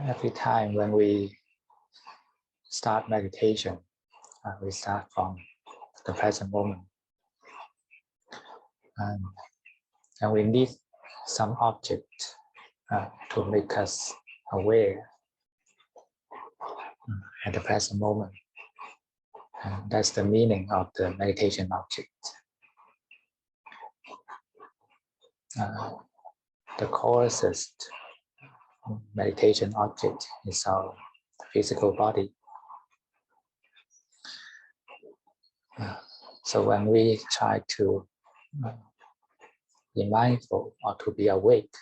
Every time when we start meditation, we start from the present moment. And we need some object to make us aware at the present moment. And that's the meaning of the meditation object. The closest meditation object is our physical body. So when we try to be mindful or to be awake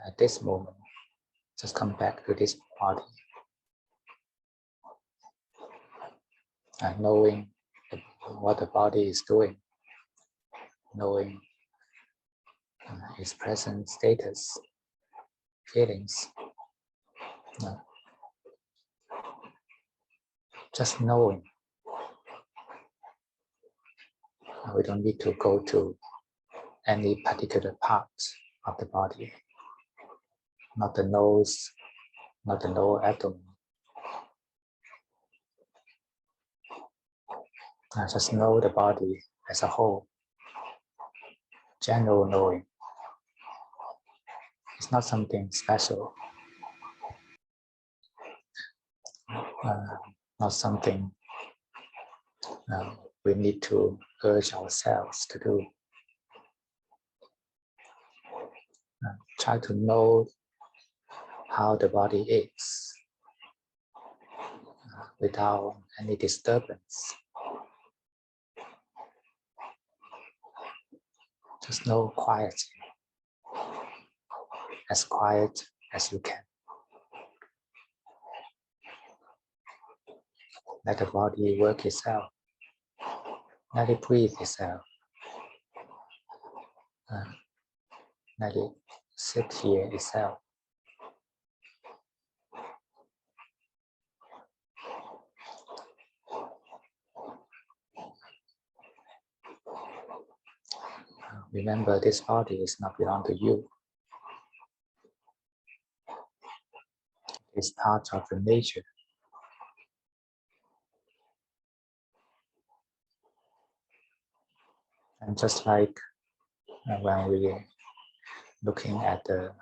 at this moment, just come back to this body. And knowing what the body is doing, knowing its present status, feelings. Just knowing. We don't need to go to any particular part of the body, not the nose, not the lower abdomen. Just know the body as a whole. General knowing. It's not something special. Not something we need to urge ourselves to do. Try to know how the body is without any disturbance. Just know quietly, as quiet as you can. Let the body work itself. Let it breathe itself. Let it sit here itself. Remember, this body is not belong to you. It's part of the nature. And just like when we're looking at the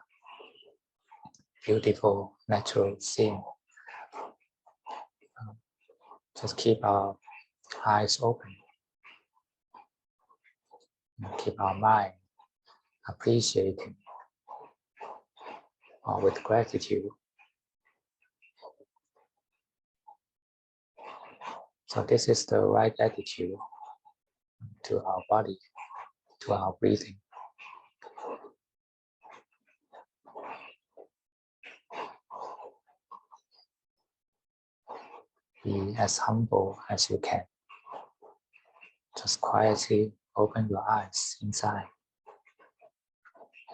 beautiful natural scene, just keep our eyes open. Keep our mind appreciating or with gratitude. So this is the right attitude to our body, to our breathing. Be as humble as you can. Just quietly open your eyes inside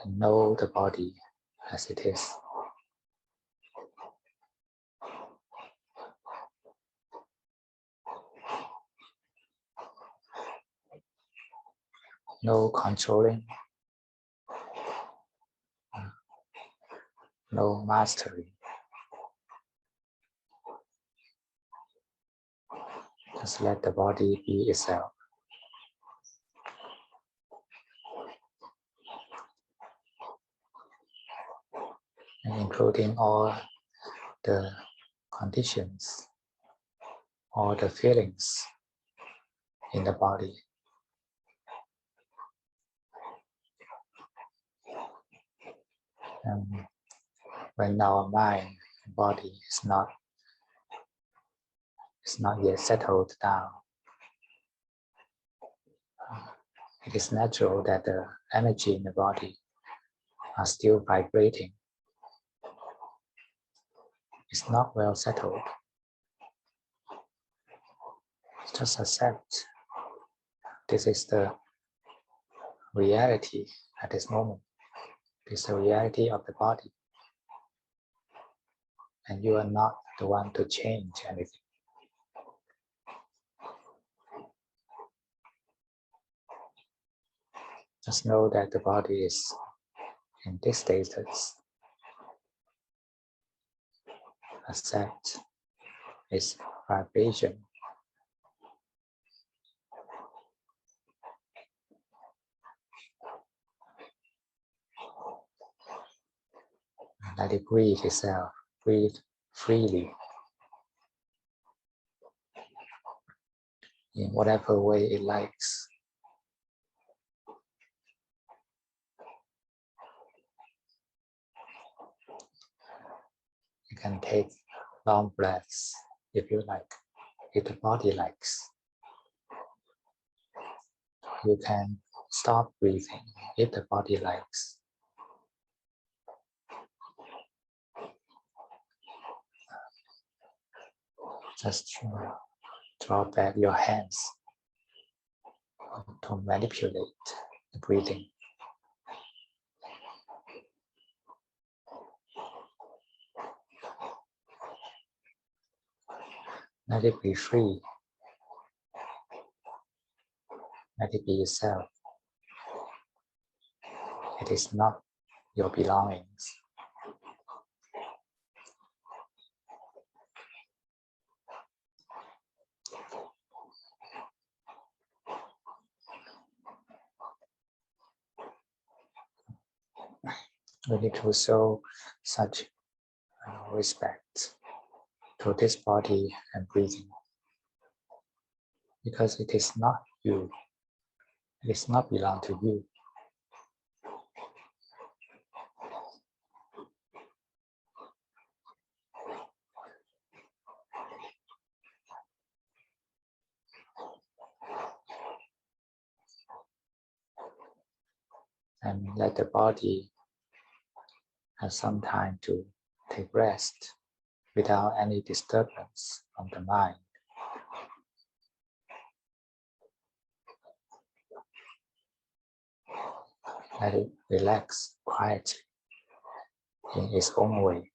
and know the body as it is. No controlling, no mastery. Just let the body be itself. And including all the conditions, all the feelings in the body. And when our mind and body is not yet settled down, it is natural that the energy in the body are still vibrating. It's not well settled. Just accept this is the reality at this moment. This is the reality of the body. And you are not the one to change anything. Just know that the body is in this status. Accept its vibration. Let it breathe itself. Breathe freely in whatever way it likes. You can take long breaths if you like, if the body likes. You can stop breathing if the body likes. Just draw back your hands to manipulate the breathing. Let it be free. Let it be yourself. It is not your belongings. We need to show such respect to this body and breathing, because it is not you. It does not belong to you. And let the body have some time to take rest without any disturbance from the mind. Let it relax quietly in its own way.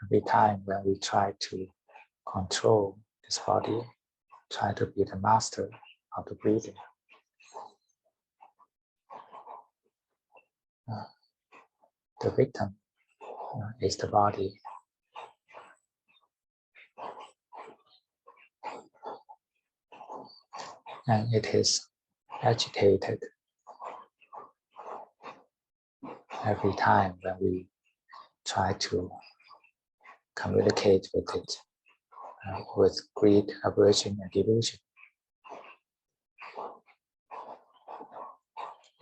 Every time when we try to control this body, try to be the master of the breathing, the victim is the body. And it is agitated every time when we try to communicate with it with greed, aversion, and delusion.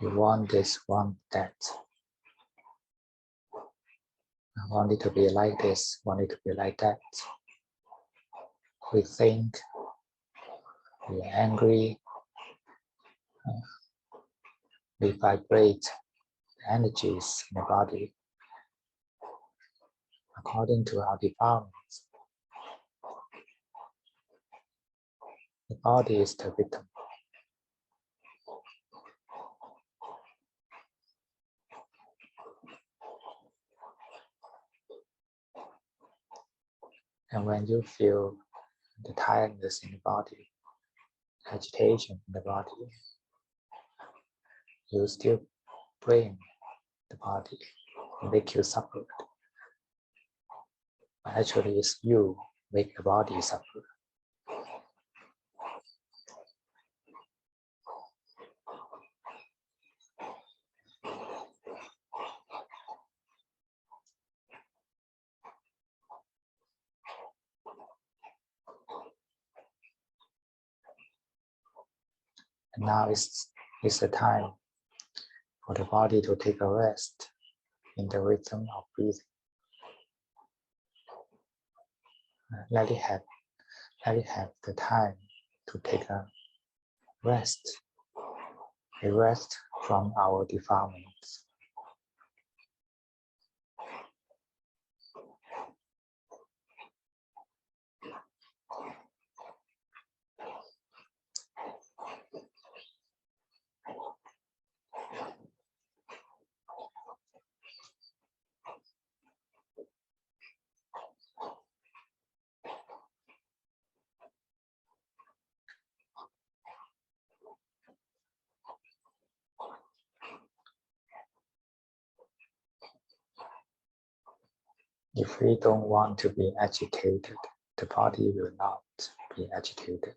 You want this, want that. I want it to be like this, want it to be like that. We think, we are angry, we vibrate the energies in the body according to our defilements. The body is the victim. And when you feel the tiredness in the body, agitation in the body, you still blame the body, make you suffer. But actually, it's you make the body suffer. And now it's the time for the body to take a rest in the rhythm of breathing. Let it have the time to take a rest from our defilements. If we don't want to be agitated, the body will not be agitated.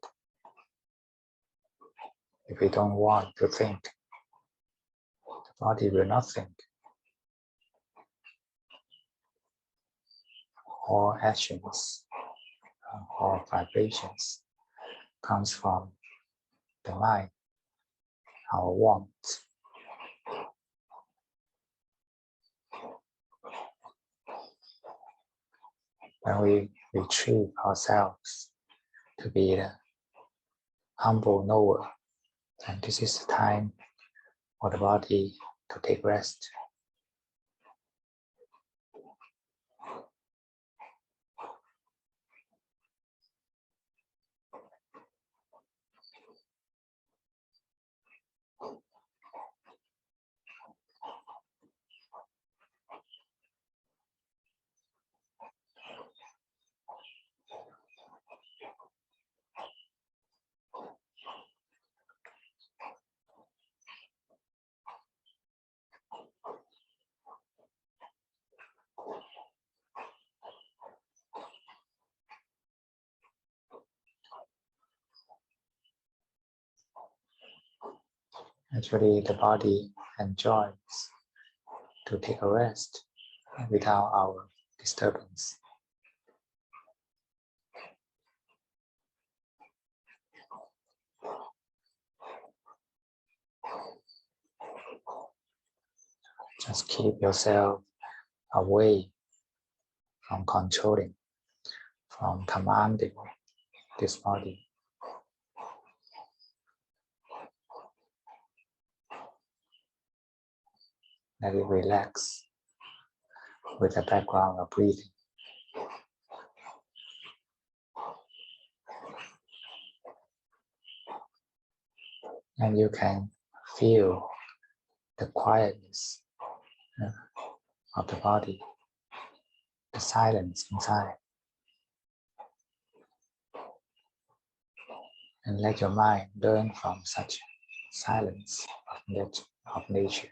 If we don't want to think, the body will not think. All actions, all vibrations comes from the mind, our wants. When we retrieve ourselves to be the humble knower, and this is the time for the body to take rest. Actually, the body enjoys to take a rest without our disturbance. Just keep yourself away from controlling, from commanding this body. Let it relax with the background of breathing. And you can feel the quietness of the body, the silence inside. And let your mind learn from such silence of nature.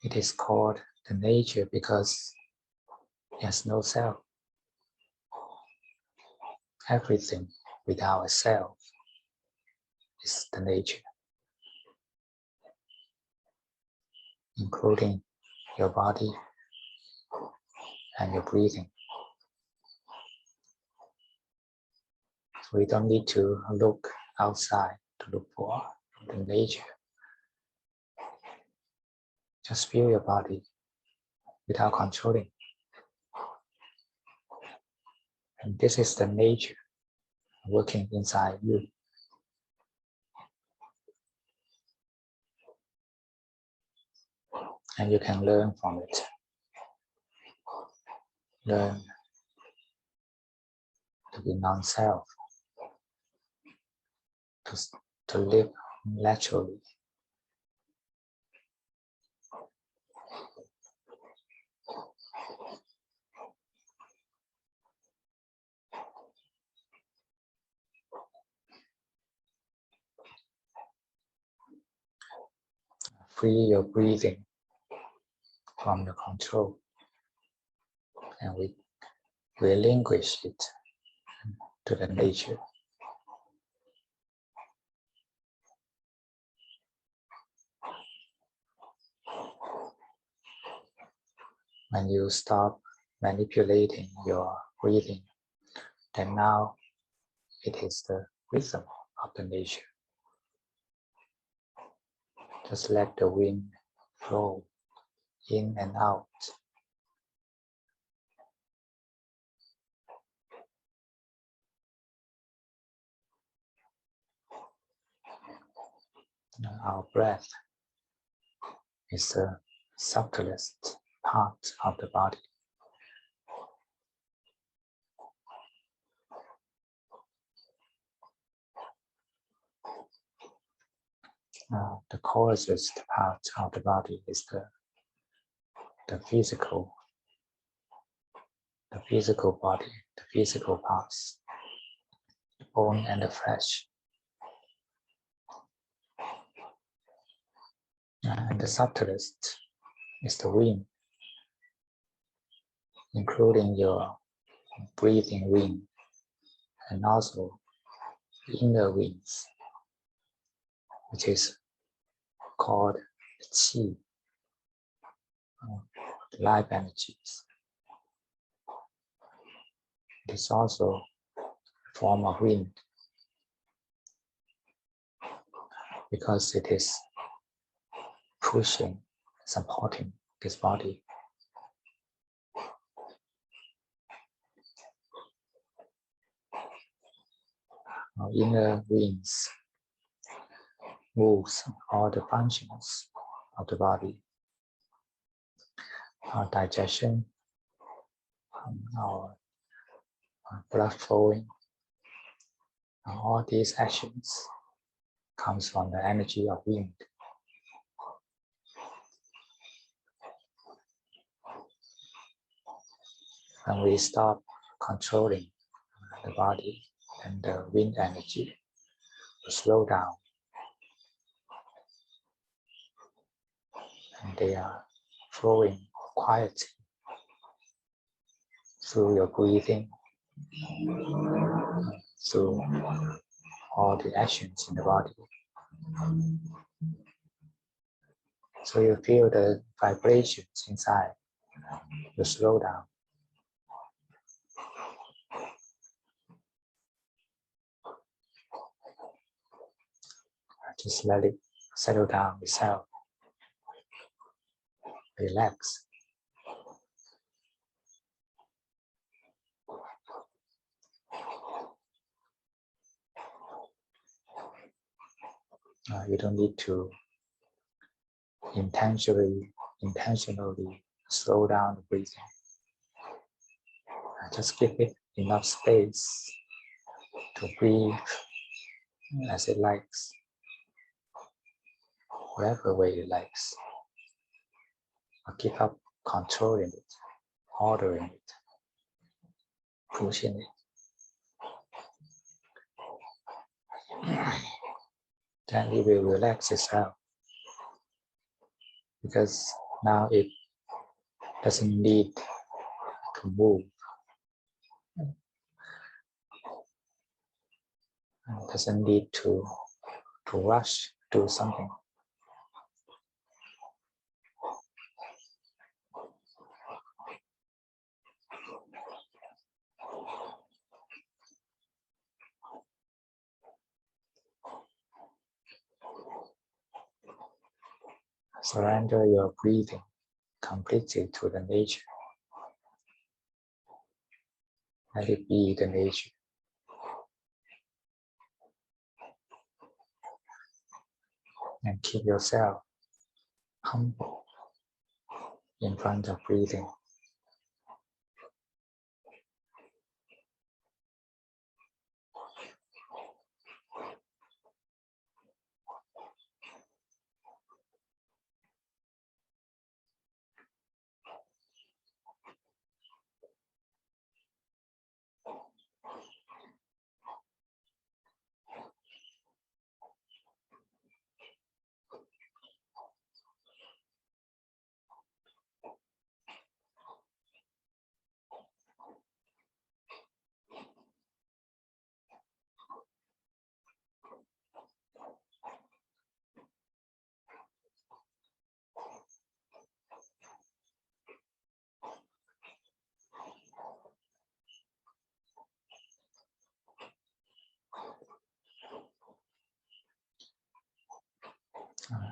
It is called the nature because it has no self. Everything without a self is the nature, including your body and your breathing. So we don't need to look outside to look for the nature. Just feel your body without controlling. And this is the nature working inside you. And you can learn from it. Learn to be non-self, to live naturally. Free your breathing from the control and we relinquish it to the nature. When you stop manipulating your breathing, then now it is the rhythm of the nature. Just let the wind flow in and out. Our breath is the subtlest part of the body. The coarsest part of the body is the physical body, the physical parts. bone and the flesh. And the subtlest is the wind, including your breathing wind and also the inner winds, which is called the qi, life energies. It is also a form of wind because it is pushing, supporting this body. Our inner winds moves all the functions of the body, our digestion, our blood flowing, all these actions comes from the energy of wind. When we stop controlling the body and the wind energy will slow down, and they are flowing quietly through your breathing, through all the actions in the body. So you feel the vibrations inside, you slow down. Just let it settle down itself. Relax. You don't need to intentionally slow down the breathing. Just give it enough space to breathe as it likes, whatever way it likes. Or keep up controlling it, ordering it, pushing it. Then it will relax itself, because now it doesn't need to move. It doesn't need to rush, do something. Surrender your breathing completely to the nature. Let it be the nature. And keep yourself humble in front of breathing.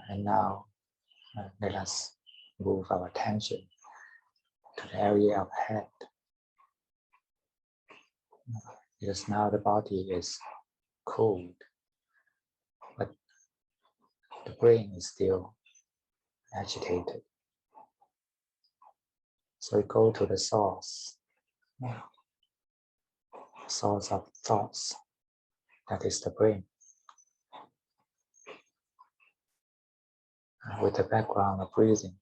And now let us move our attention to the area of head. Because now the body is cold, but the brain is still agitated. So we go to the source of thoughts, that is the brain. With the background of breathing,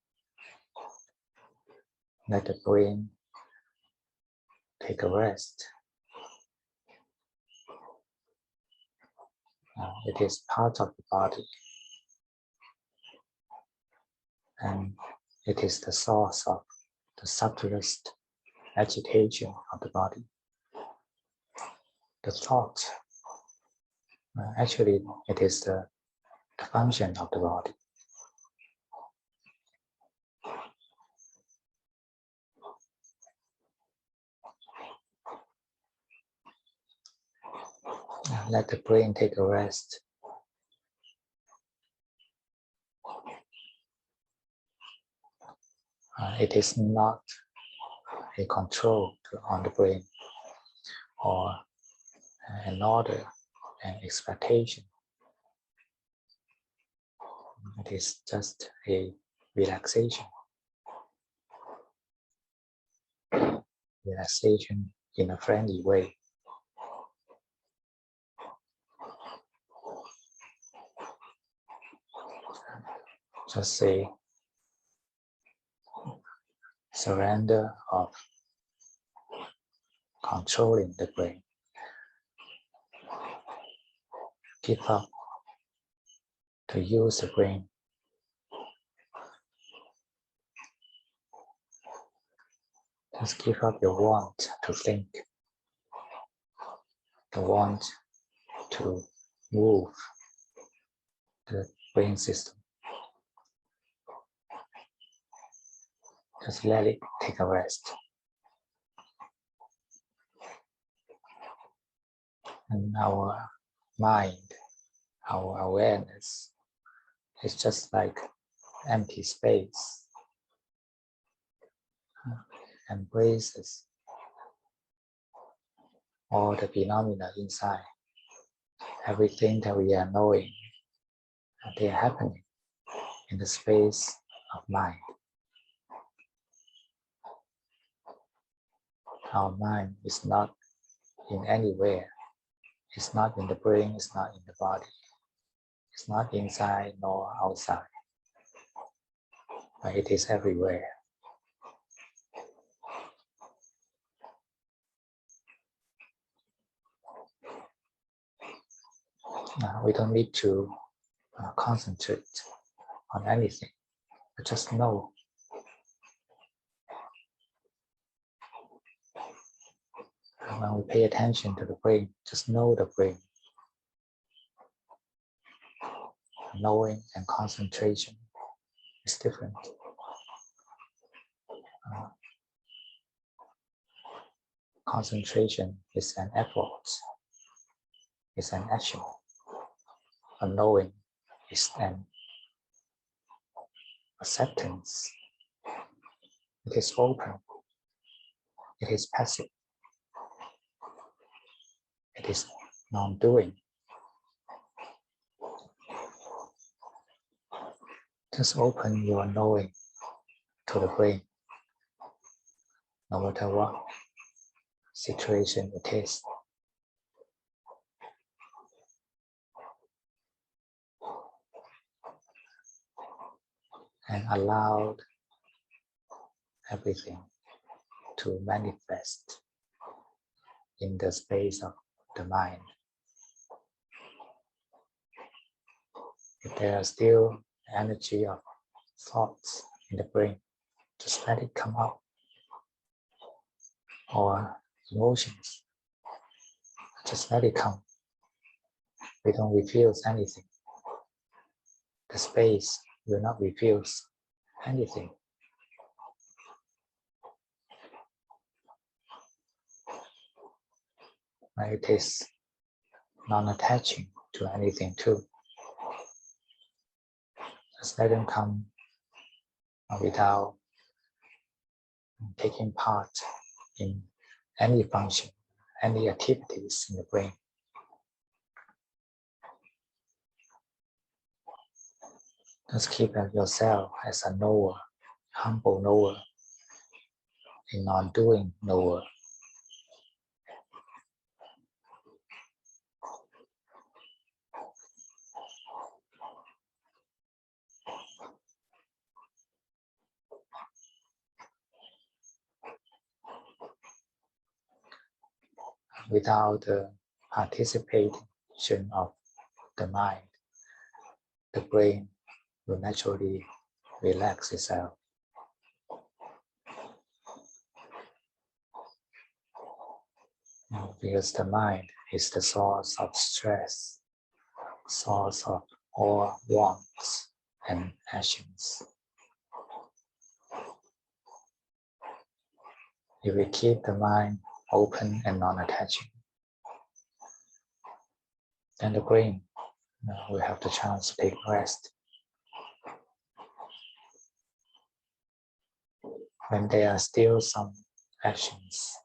let the brain take a rest. It is part of the body, and it is the source of the subtlest agitation of the body. The thought, actually, it is the function of the body. Let the brain take a rest. It is not a control on the brain or an order, an expectation. It is just a relaxation. Relaxation in a friendly way. Just a surrender of controlling the brain. Give up to use the brain. Just give up your want to think, the want to move the brain system. Just let it take a rest. And our mind, our awareness is just like empty space. Embraces all the phenomena inside. Everything that we are knowing, they are happening in the space of mind. Our mind is not in anywhere. It's not in the brain, it's not in the body. It's not inside nor outside. But it is everywhere. We don't need to concentrate on anything, but just know. When we pay attention to the brain, just know the brain. Knowing and concentration is different. Concentration is an effort, it's an action. And knowing is an acceptance. It is open. It is passive. It is non-doing. Just open your knowing to the brain, no matter what situation it is. And allow everything to manifest in the space of the mind. If there are still energy of thoughts in the brain, just let it come out. Or emotions, just let it come. We don't refuse anything. The space will not refuse anything. It is non-attaching to anything too. Just let them come without taking part in any function, any activities in the brain. Just keep yourself as a knower, humble knower, a non-doing knower. Without the participation of the mind, the brain will naturally relax itself. Because the mind is the source of stress, source of all wants and passions. If we keep the mind open and non-attaching, then the brain will have the chance to take rest. When there are still some actions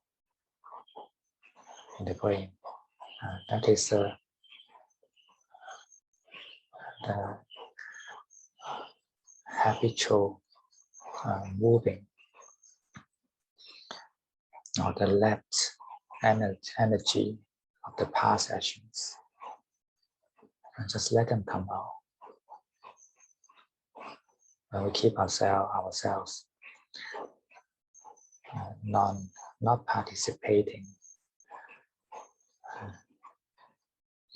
in the brain, that is the habitual moving or the left energy of the past actions. And just let them come out. When we keep ourselves not participating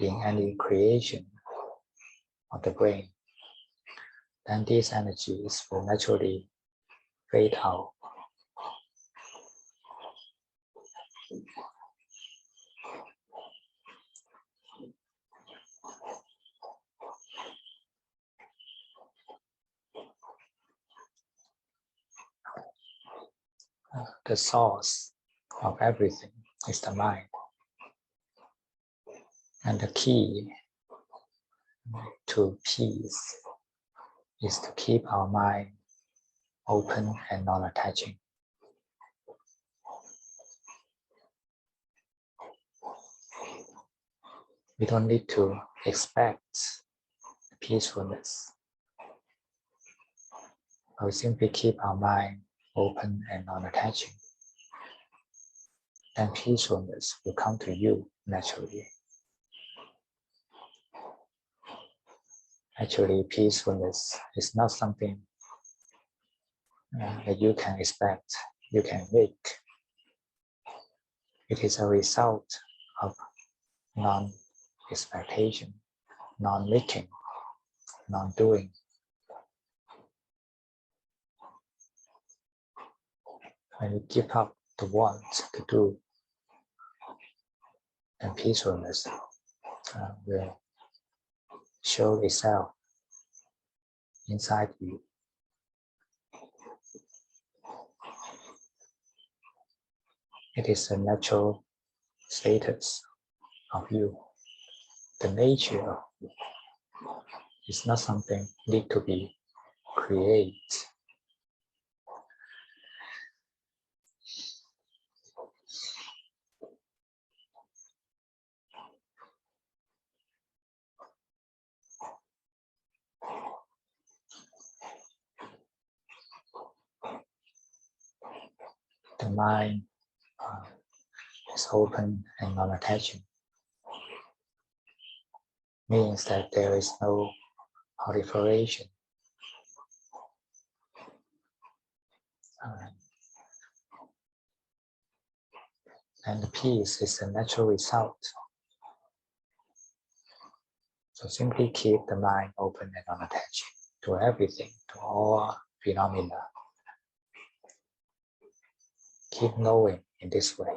in any creation of the brain, then these energies will naturally fade out. The source of everything is the mind. And the key to peace is to keep our mind open and non-attaching. We don't need to expect peacefulness. We simply keep our mind open and non-attaching. Then peacefulness will come to you naturally. Actually, peacefulness is not something that you can expect, you can make. It is a result of non-expectation, non-making, non-doing. When you give up the want to do, then peacefulness will show itself inside you. It is a natural status of you. The nature of you is not something need to be created. The mind is open and non-attaching. Means that there is no proliferation. And the peace is a natural result. So simply keep the mind open and non-attaching to everything, to all phenomena. Keep knowing in this way.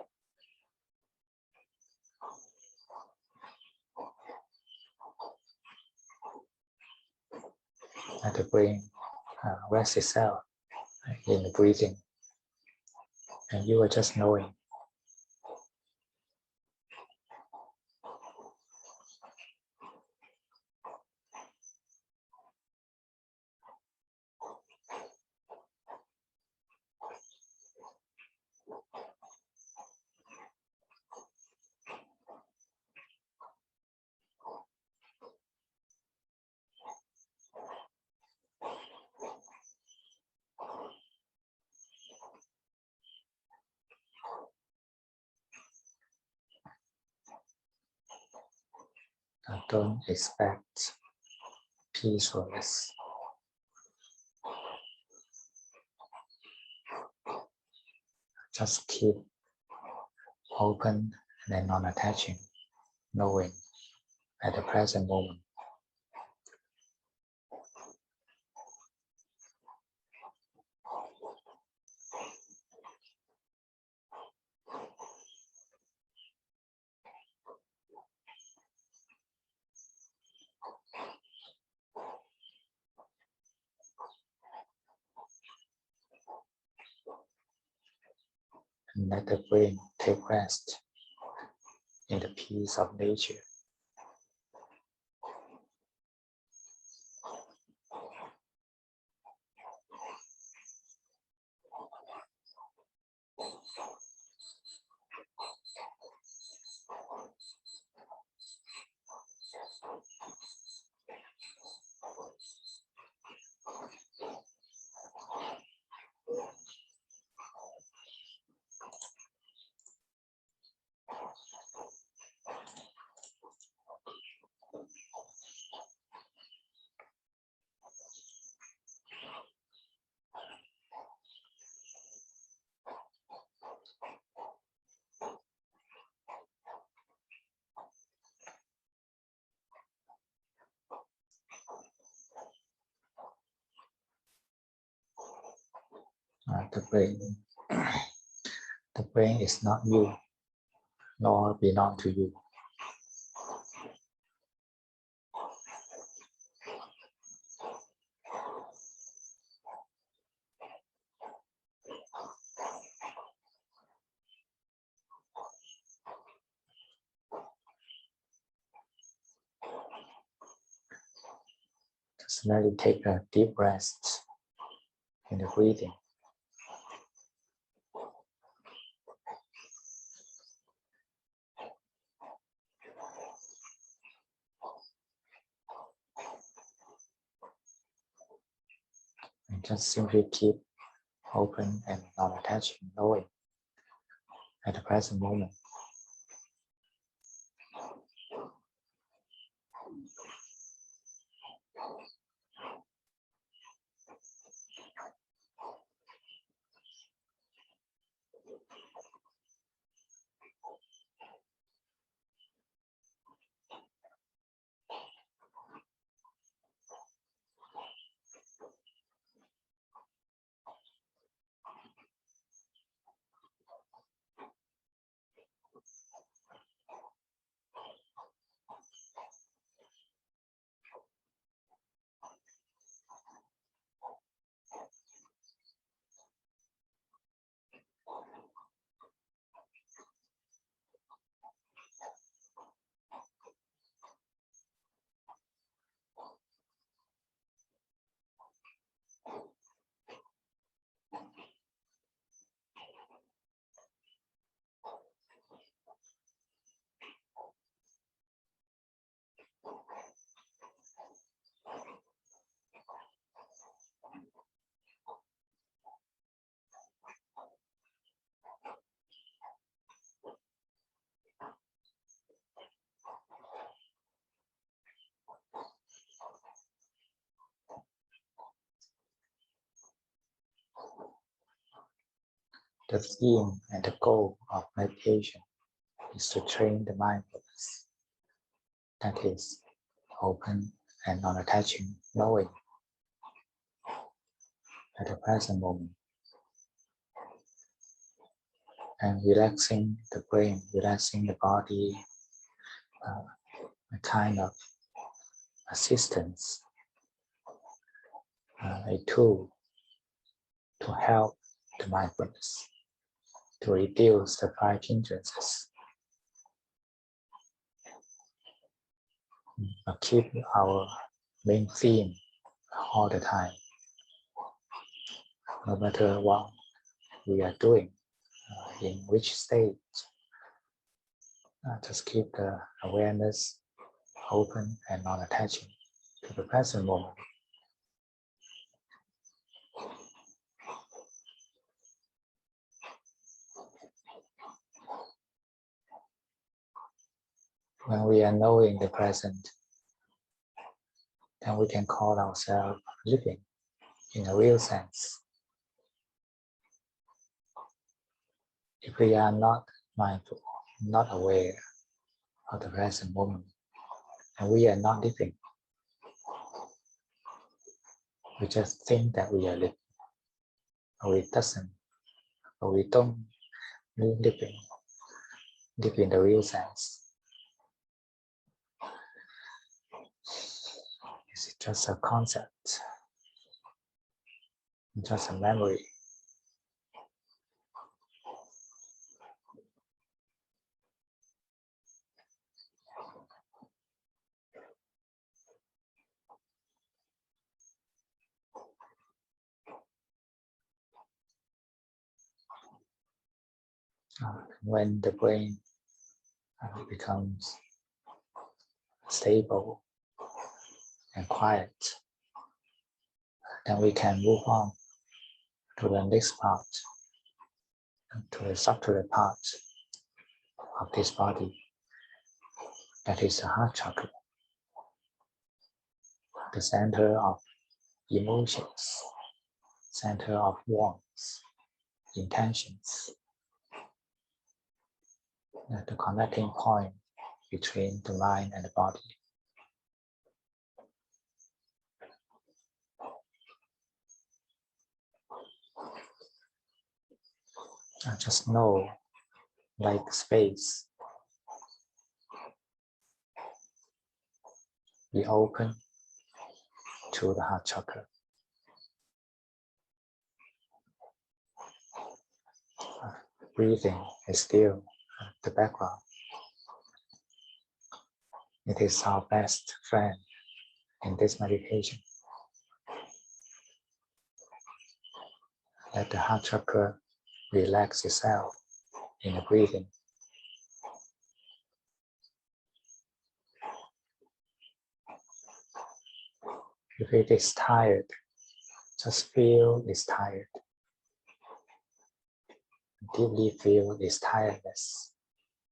Let the brain rest itself in the breathing. And you are just knowing. Don't expect peacefulness. Just keep open and non-attaching, knowing at the present moment. and let the brain take rest in the peace of nature. The brain is not you, nor belong to you. Just let it take a deep rest in the breathing. And just simply keep open and non-attaching, knowing at the present moment. The theme and the goal of meditation is to train the mindfulness, that is, open and non-attaching, knowing at the present moment, and relaxing the brain, relaxing the body, a kind of assistance, a tool to help the mindfulness to reduce the 5 hindrances. But keep our main theme all the time, no matter what we are doing, in which stage. Just keep the awareness open and non-attaching to the present moment. When we are knowing the present, then we can call ourselves living in a real sense. If we are not mindful, not aware of the present moment, and we are not living, we just think that we are living, or we don't live in the real sense. It's just a concept, just a memory. When the brain becomes stable and quiet, then we can move on to the next part, to the subtler part of this body, that is the heart chakra, the center of emotions, center of wants, intentions, the connecting point between the mind and the body. Just know, like space, be open to the heart chakra. Breathing is still the background. It is our best friend in this meditation. Let the heart chakra relax itself in the breathing. If it is tired, just feel it's tired. Deeply feel its tiredness.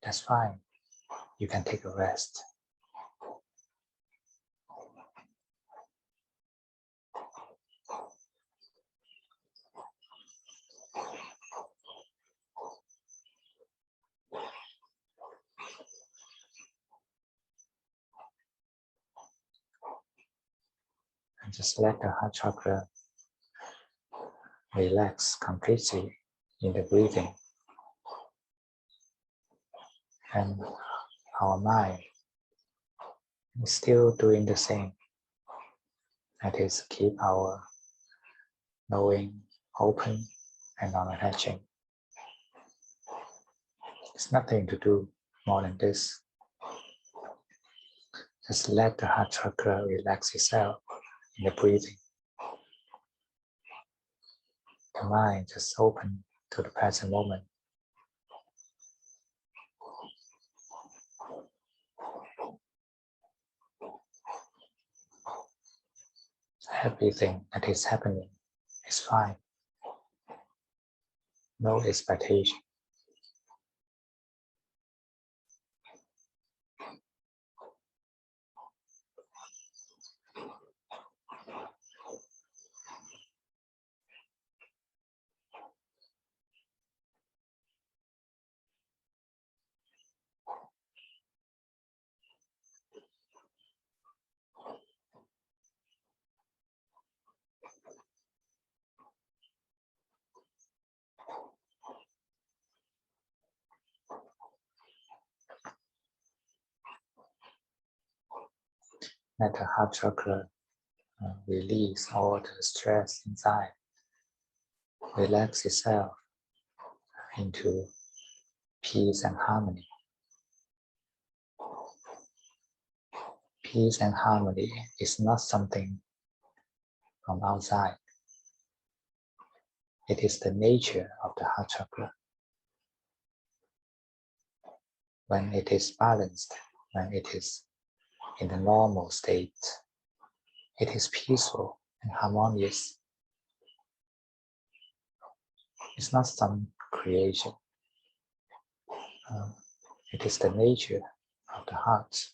That's fine. You can take a rest. And just let the heart chakra relax completely in the breathing. And our mind is still doing the same. That is, keep our knowing open and non-attaching. There's nothing to do more than this. Just let the heart chakra relax itself in the breathing. The mind just open to the present moment. Everything that is happening is fine. No expectation. Let the heart chakra release all the stress inside. Relax itself into peace and harmony. Peace and harmony is not something from outside. It is the nature of the heart chakra. When it is balanced, when it is in the normal state, it is peaceful and harmonious. It's not some creation. It is the nature of the heart.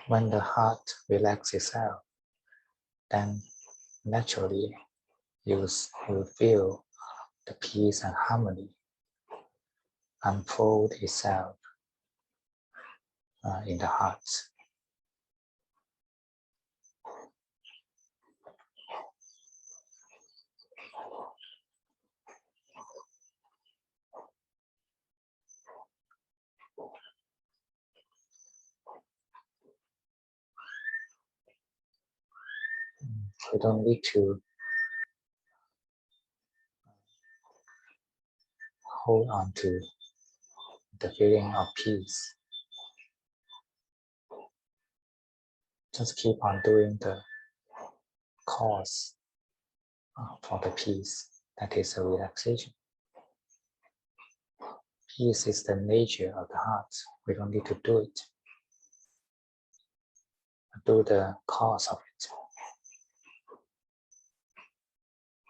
When the heart relaxes itself, then naturally you will feel the peace and harmony unfold itself in the heart. We don't need to hold on to the feeling of peace. Just keep on doing the cause for the peace. That is a relaxation. Peace is the nature of the heart. We don't need to do it. Do the cause of it.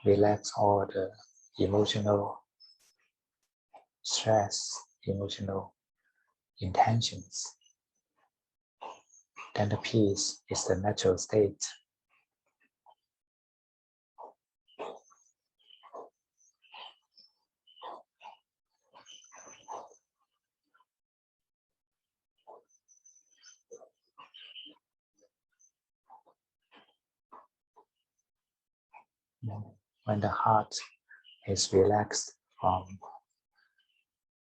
Relax all the emotional stress, emotional intentions. Then the peace is the natural state. When the heart is relaxed from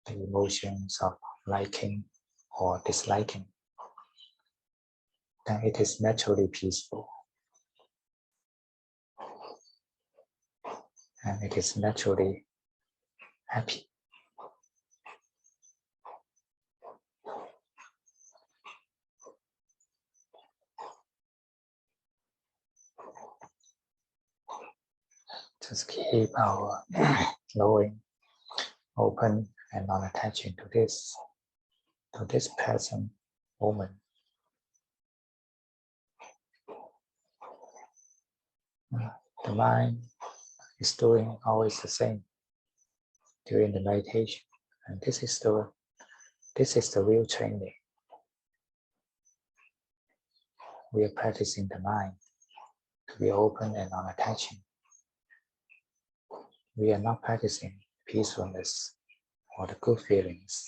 the emotions of liking or disliking, then it is naturally peaceful. And it is naturally happy. Just keep our knowing open and not attaching to this present moment. The mind is doing always the same during the meditation, and this is the real training. We are practicing the mind to be open and non-attaching. We are not practicing peacefulness or the good feelings.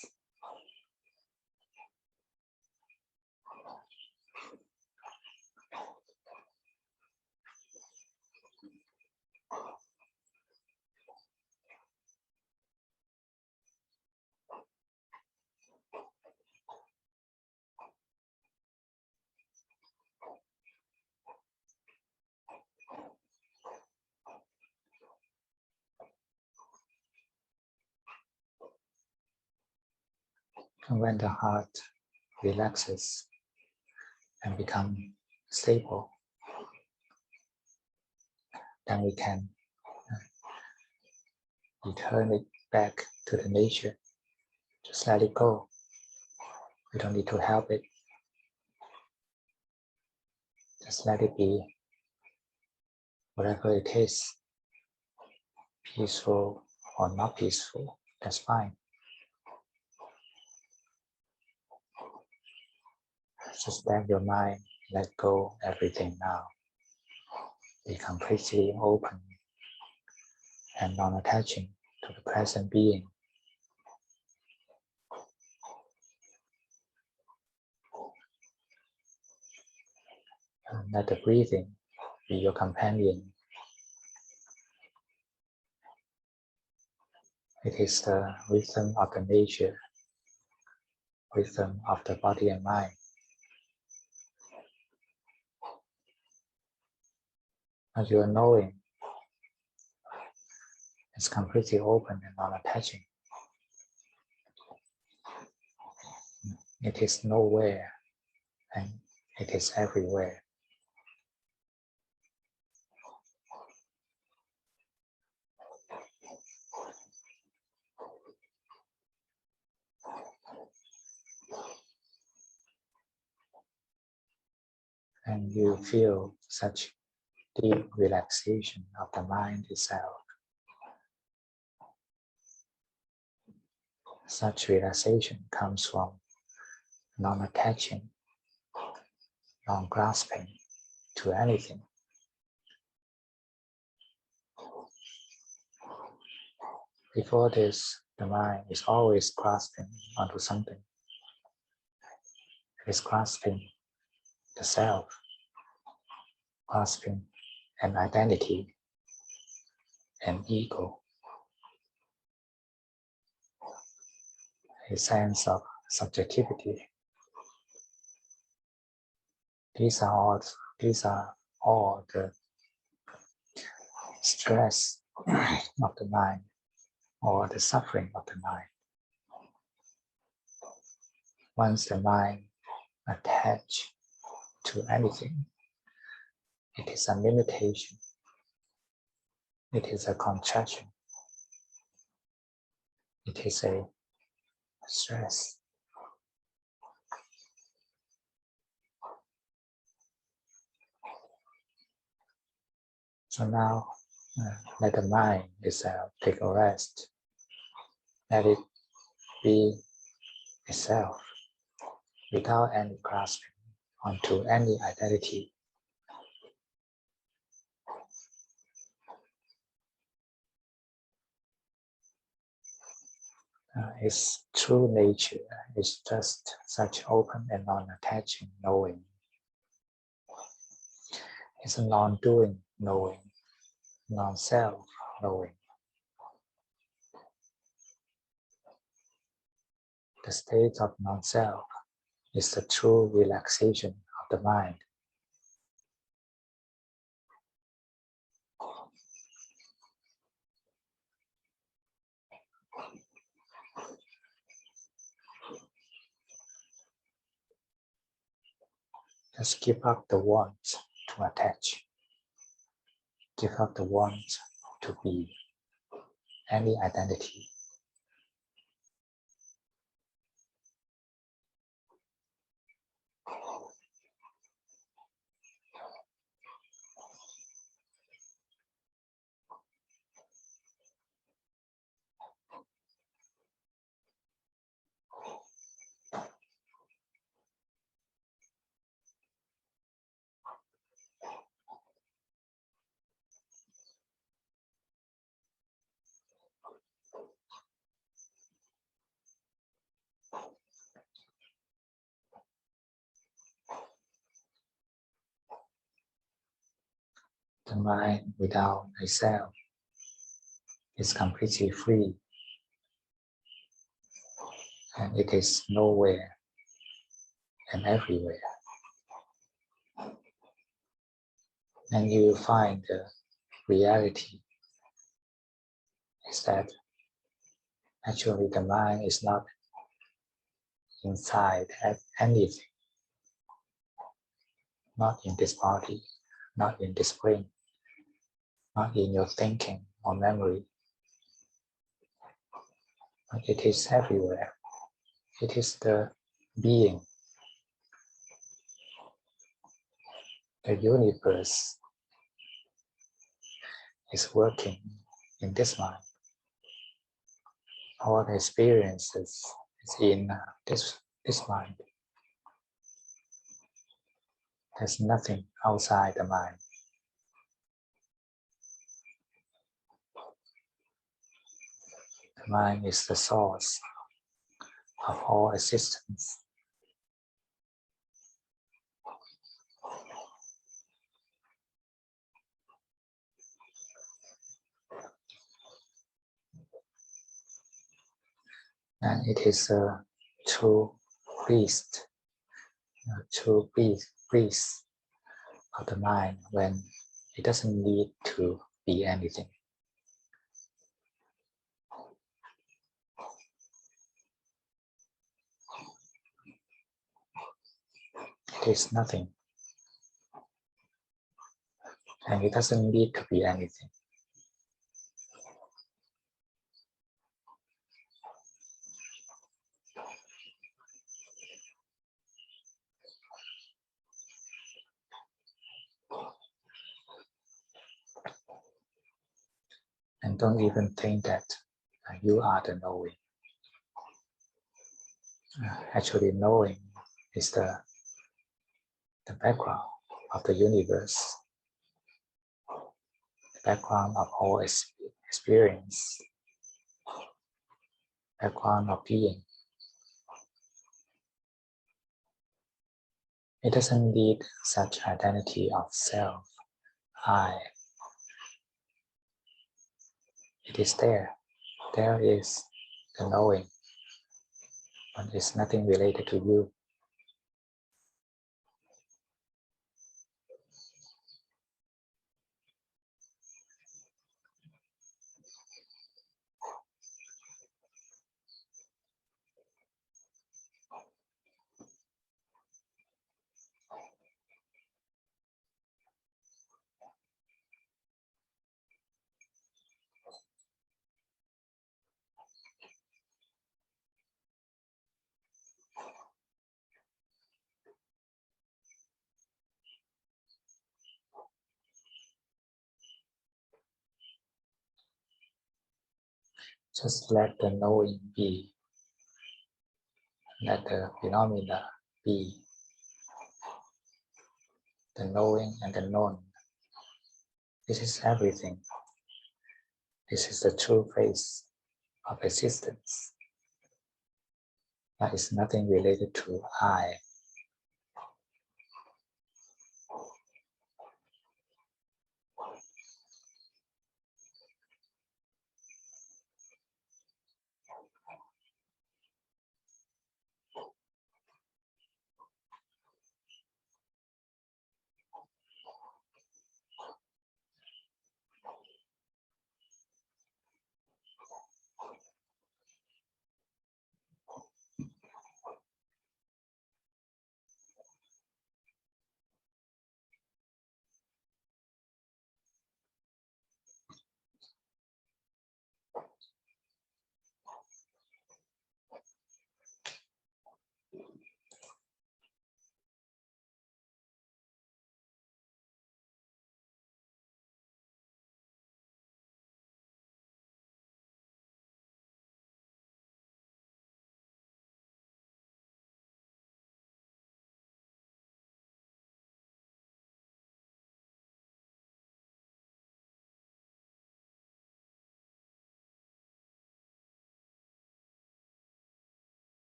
And when the heart relaxes and becomes stable, then we can return it back to the nature. Just let it go. We don't need to help it. Just let it be whatever it is, peaceful or not peaceful, that's fine. Just let your mind let go everything now. Be completely open and non-attaching to the present being. And let the breathing be your companion. It is the rhythm of the nature, rhythm of the body and mind. As you are knowing, it's completely open and non-attaching. It is nowhere and it is everywhere. And you feel such deep relaxation of the mind itself. Such relaxation comes from non-attaching, non-grasping to anything. Before this, the mind is always grasping onto something. It is grasping the self, grasping an identity, an ego, a sense of subjectivity. These are all the stress of the mind or the suffering of the mind. Once the mind attached to anything, it is a limitation. It is a contraction. It is a stress. So now, let the mind itself take a rest. Let it be itself without any grasping onto any identity. Its true nature is just such open and non-attaching knowing. It's a non-doing knowing, non-self knowing. The state of non-self is the true relaxation of the mind. Just give up the want to attach. Give up the want to be any identity. The mind without a self is completely free, and it is nowhere and everywhere. And you will find the reality is that actually the mind is not inside anything, not in this body, not in this brain, not in your thinking or memory, but it is everywhere. It is the being. The universe is working in this mind. All the experiences is in this mind. There's nothing outside the mind. The mind is the source of all existence. And it is a true priest, a true priest of the mind when it doesn't need to be anything. It is nothing. And it doesn't need to be anything. And don't even think that you are the knowing. Actually, knowing is the background of the universe, the background of all experience, background of being. It doesn't need such identity of self, I. It is there. There is the knowing, but it's nothing related to you. Just let the knowing be. Let the phenomena be. The knowing and the known. This is everything. This is the true face of existence. There is nothing related to I.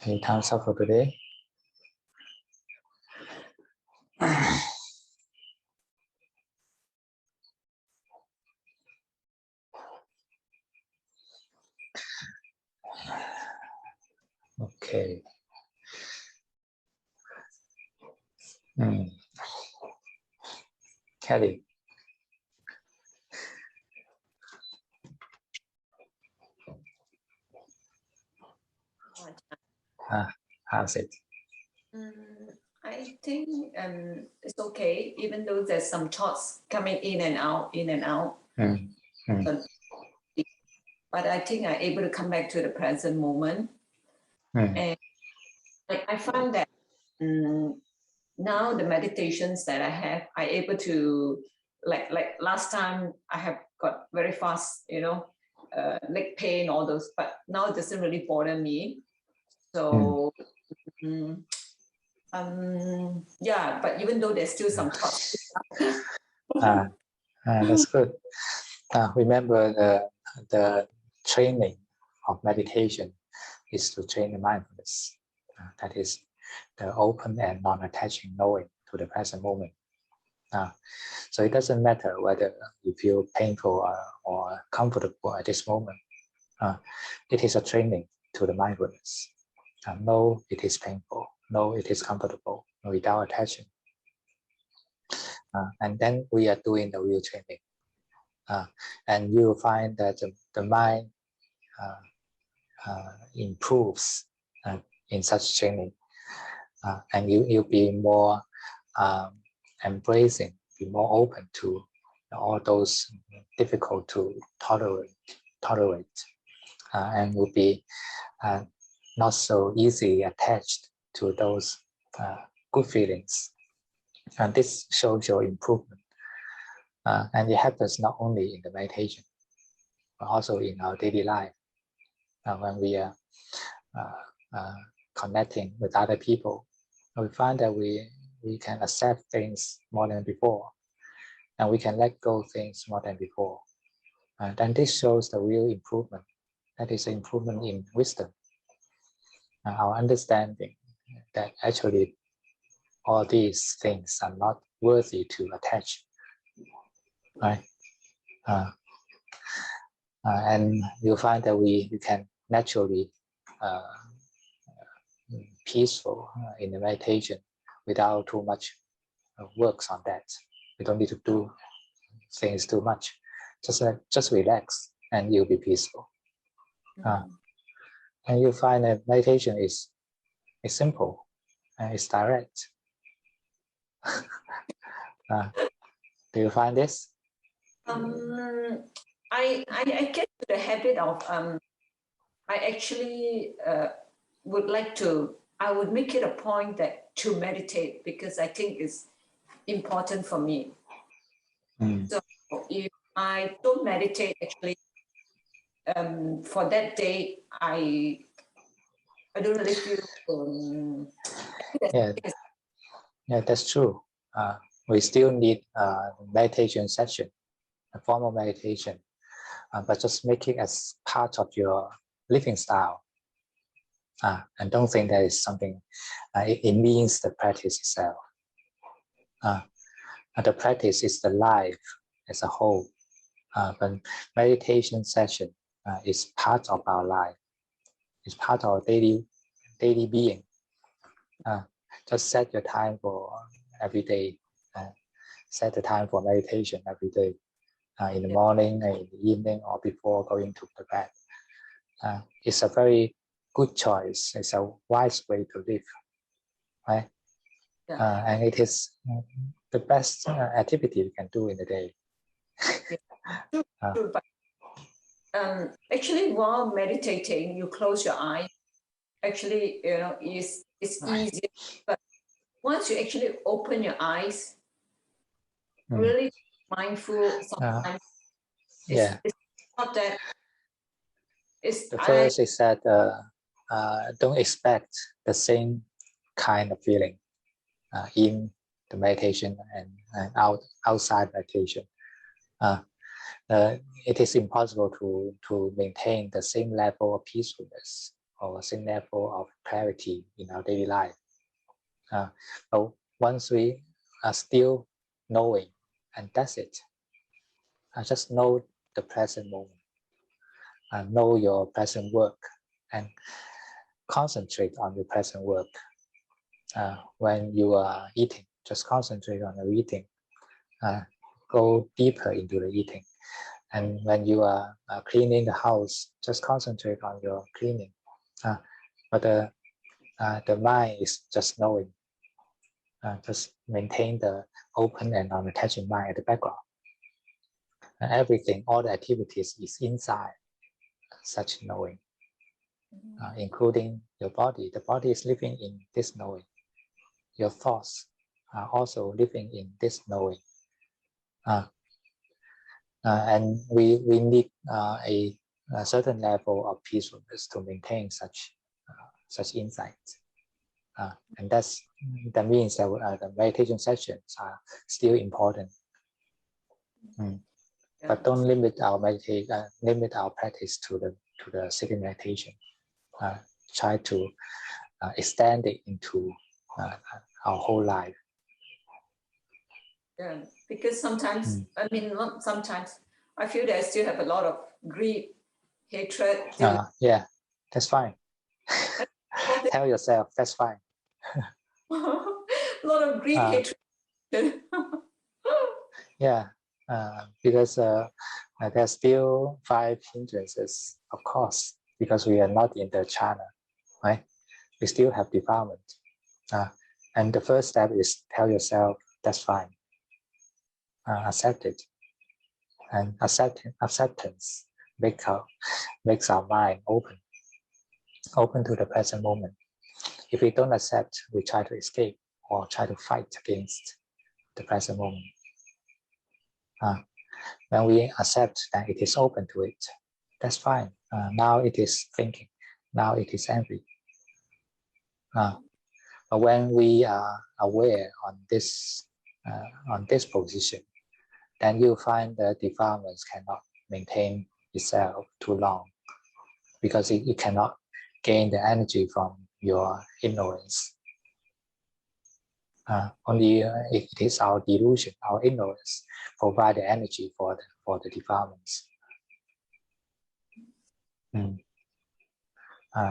Any time's up for today? Okay. Kelly. How's it? I think it's okay, even though there's some thoughts coming in and out. But I think I'm able to come back to the present moment. And I find that now the meditations that I have, I'm able to, like last time I have got very fast, leg pain, all those, but now it doesn't really bother me. So, yeah, but even though there's still some thoughts. That's good. Remember the training of meditation is to train the mindfulness. That is the open and non-attaching knowing to the present moment. So it doesn't matter whether you feel painful or comfortable at this moment. It is a training to the mindfulness. No, it is painful. No, it is comfortable without attaching. And then we are doing the real training. And you will find that the mind improves in such training. And you'll be more embracing, be more open to all those difficult to tolerate, and will be not so easily attached to those good feelings. And this shows your improvement. And it happens not only in the meditation, but also in our daily life. When we are connecting with other people, we find that we can accept things more than before, and we can let go things more than before. Then this shows the real improvement. That is improvement in wisdom, our understanding that actually all these things are not worthy to attach, right? and you'll find that we can naturally peaceful in the meditation without too much works on that. We don't need to do things too much. Just relax and you'll be peaceful. And you find that meditation is simple and it's direct. Do you find this? I get to the habit of I actually would like to. I would make it a point that to meditate because I think it's important for me. So if I don't meditate, actually, for that day, I don't really feel. Yeah, that's true. We still need meditation session, a formal meditation, but just make it as part of your living style. And don't think that is something, it means the practice itself. The practice is the life as a whole. But meditation session is part of our life. It's part of our daily being. Just set your time for every day. Set the time for meditation every day, in the morning, in the evening, or before going to the bed. It's a very good choice. It's a wise way to live, right? And it is the best activity you can do in the day. True, but actually, while meditating, you close your eyes. Actually, it's easy. But once you actually open your eyes, really mindful. Sometimes it's not that. The first is that don't expect the same kind of feeling in the meditation and outside meditation. It is impossible to maintain the same level of peacefulness or same level of clarity in our daily life. But once we are still knowing, and that's it. Just know the present moment. Know your present work and concentrate on your present work. When you are eating, just concentrate on your eating. Go deeper into the eating. And when you are cleaning the house, just concentrate on your cleaning. But the mind is just knowing. Just maintain the open and non-attaching mind at the background. Everything, all the activities is inside such knowing, including your body. The body is living in this knowing. Your thoughts are also living in this knowing. And we need a certain level of peacefulness to maintain such insights. And that means that the meditation sessions are still important. But don't limit our practice to the sitting meditation. Try to extend it into our whole life. Yeah, because sometimes, not sometimes, I feel that I still have a lot of greed, hatred. Yeah, that's fine. Tell yourself that's fine. A lot of greed, hatred. Yeah, because there's still 5 hindrances, of course, because we are not in the jhana, right? We still have defilement. And the first step is tell yourself that's fine. Accept it. And acceptance makes our mind open to the present moment. If we don't accept, we try to escape or try to fight against the present moment. When we accept that it is open to it, that's fine. Now it is thinking. Now it is angry. But when we are aware on this position, then you find that defilements cannot maintain itself too long, because it cannot gain the energy from your ignorance. Only it is our delusion, our ignorance, provide the energy for the defilements.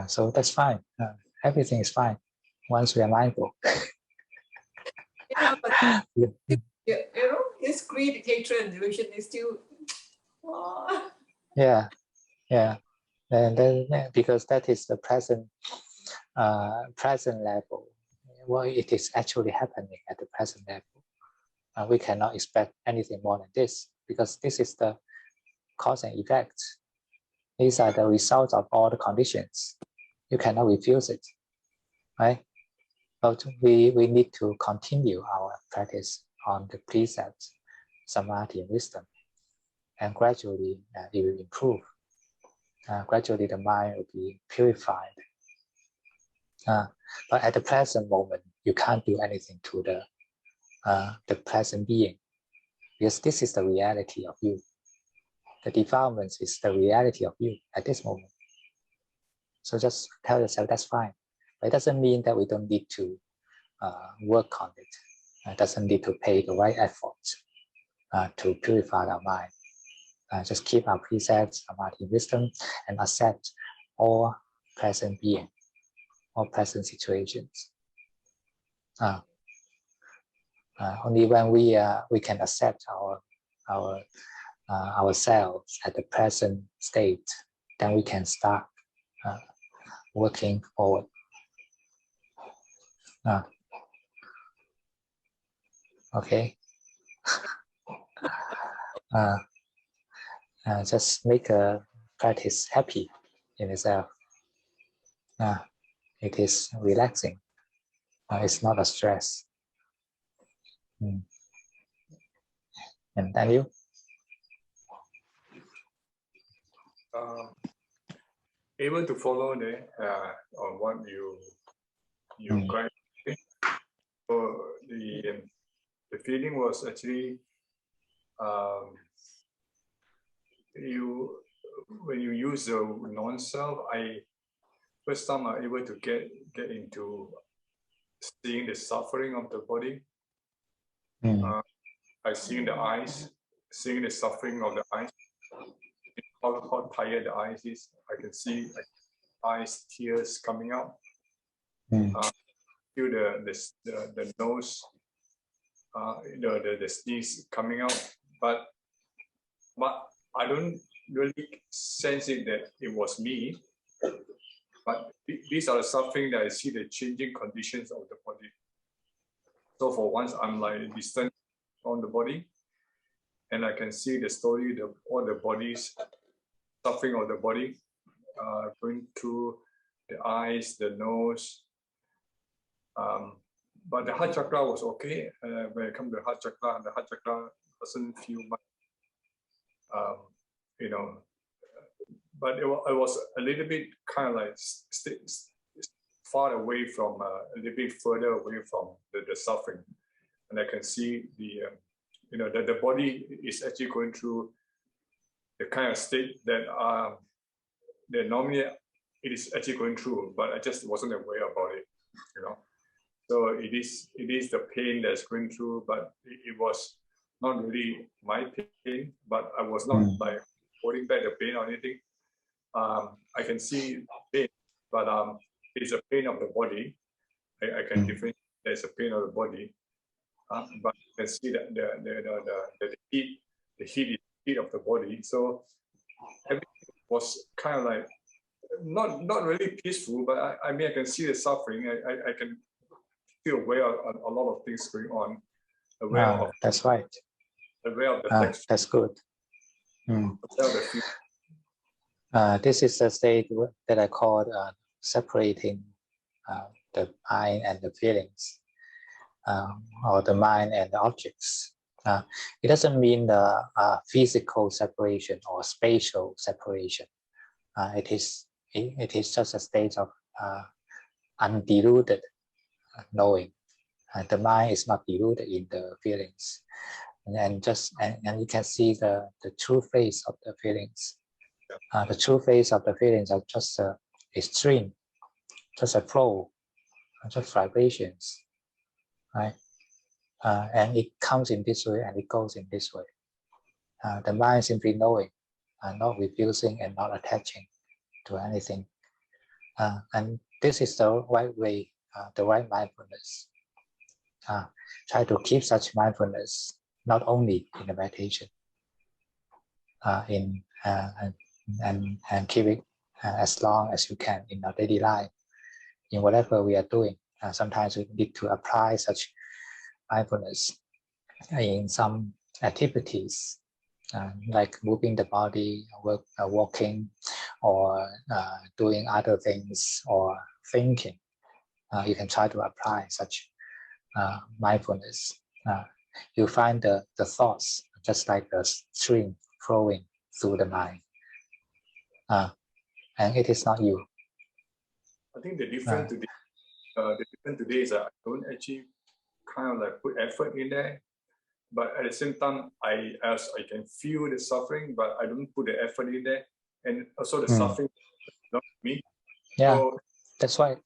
So that's fine. Everything is fine once we are mindful. Yeah, but this greed, hatred, and delusion is still. Oh. Yeah. And then because that is the present level, well, it is actually happening at the present level. We cannot expect anything more than this, because this is the cause and effect. These are the results of all the conditions. You cannot refuse it, right? But we need to continue our practice on the precepts, samadhi, and wisdom, and gradually it will improve. Gradually the mind will be purified. But at the present moment, you can't do anything to the present being, because this is the reality of you. The defilements is the reality of you at this moment. So just tell yourself that's fine. But it doesn't mean that we don't need to work on it. It doesn't need to pay the right effort to purify our mind. Just keep our precepts, samadhi, wisdom, and accept all present being, all present situations. Only when we can accept ourselves at the present state, then we can start working forward. Okay. Just make a practice happy in itself. It is relaxing. It's not a stress. And Daniel? Able to follow on what you guide. So the feeling was actually when you use the non-self, first time I'm able to get into seeing the suffering of the body. I see the eyes, seeing the suffering of the eyes, how tired the eyes is. I can see eyes, tears coming out. Feel the nose, the sneeze coming out, but I don't really sense it that it was me. But these are the suffering that I see, the changing conditions of the body. So for once, I'm like distant on the body, and I can see the story, all the bodies, suffering of the body, going through the eyes, the nose. But the heart chakra was okay. When it comes to the heart chakra doesn't feel much, but it was a little bit kind of like far away from, a little bit further away from the suffering. And I can see the body is actually going through the kind of state that normally it is actually going through, but I just wasn't aware about it, So it is the pain that's going through, but it was not really my pain, but I was not like holding back the pain or anything. I can see pain, but it's a pain of the body. I can differentiate there's a pain of the body, but I can see that the heat of the body. So everything was kind of like not really peaceful, but I mean I can see the suffering. I can feel aware of a lot of things going on. That's right. Aware of the texture. That's good. This is a state that I call separating the mind and the feelings, or the mind and the objects. It doesn't mean the physical separation or spatial separation. It is just a state of undiluted knowing. The mind is not diluted in the feelings, and you can see the true face of the feelings. The true face of the feelings are just a stream, just a flow, just vibrations, right? And it comes in this way and it goes in this way. The mind simply knowing, not refusing and not attaching to anything. And this is the right way, the right mindfulness. Try to keep such mindfulness not only in the meditation, and keep it as long as you can in our daily life, in whatever we are doing. Sometimes we need to apply such mindfulness in some activities, like moving the body, walking, or doing other things, or thinking. You can try to apply such mindfulness. You find the thoughts just like the stream flowing through the mind, and it is not you. I think the difference today is that I don't actually kind of like put effort in there, but at the same time I can feel the suffering, but I don't put the effort in there, and also the suffering not me. Yeah, so, that's why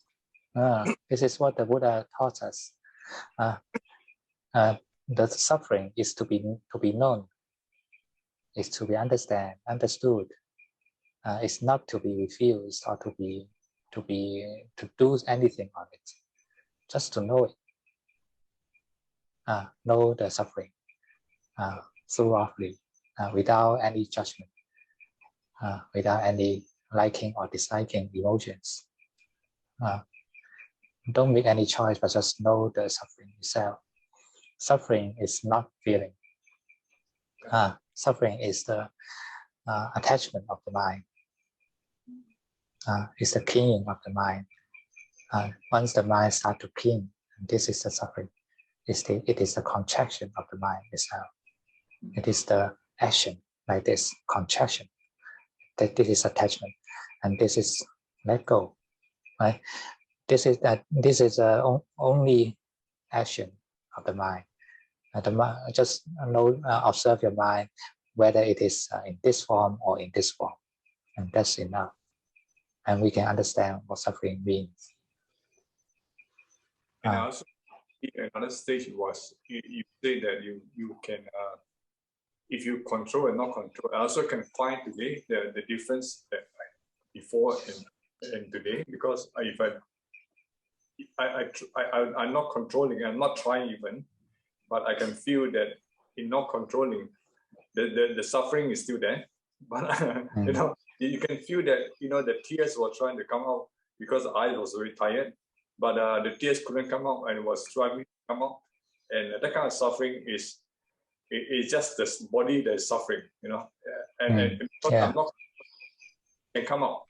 this is what the Buddha taught us. The suffering is to be known, is to be understood. It's not to be refused or to do anything on it. Just to know it. Know the suffering thoroughly, without any judgment, without any liking or disliking emotions. Don't make any choice, but just know the suffering itself. Suffering is not feeling. Suffering is the attachment of the mind. It's the clinging of the mind. Once the mind starts to cling, this is the suffering. It is the contraction of the mind itself. It is the action, like this contraction. That this is attachment, and this is let go. Right? This is only action of the mind. Just observe your mind, whether it is in this form or in this form, and that's enough. And we can understand what suffering means. And also, another stage was you say that you can, if you control and not control. I also can find today the difference that before and today, because if I'm not controlling, I'm not trying even, but I can feel that in not controlling, the suffering is still there. But you can feel that the tears were trying to come out because I was very tired, but the tears couldn't come out and was struggling to come out, and that kind of suffering is just the body that is suffering, and because I'm not can come out,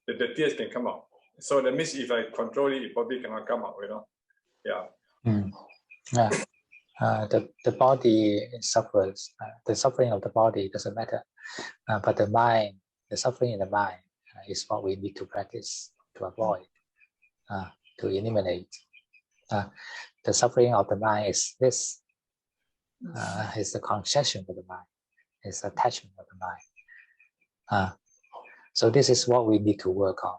the tears can come out. So that means if I control it, it probably cannot come out, The body suffers. The suffering of the body doesn't matter, but the mind, the suffering in the mind, is what we need to practice to avoid, to eliminate. The suffering of the mind is this. Is the concession of the mind. It's attachment of the mind. So this is what we need to work on.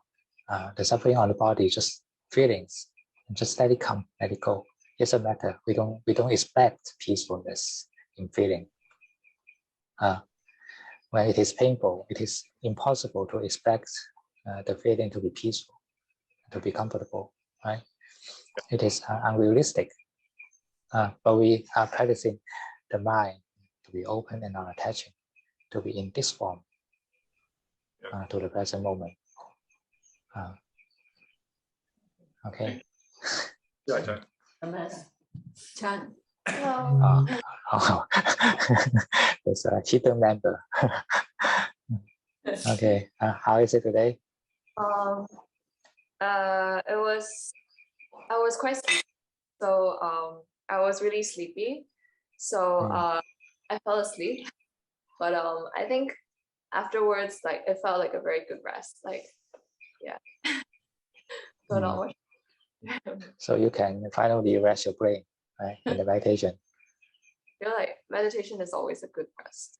The suffering on the body is just feelings. Just let it come, let it go. It doesn't matter. We don't expect peacefulness in feeling. When it is painful, it is impossible to expect the feeling to be peaceful, to be comfortable, right? It is unrealistic. But we are practicing the mind to be open and non-attaching, to be in this form, to the present moment. Okay. Yeah, Chan. There's a hidden member. Okay. How is it today? I was quite sleepy, so I was really sleepy, so I fell asleep. But I think afterwards, like, it felt like a very good rest. Like, yeah. So not much. So you can finally rest your brain, right, in the meditation. I feel like meditation is always a good rest.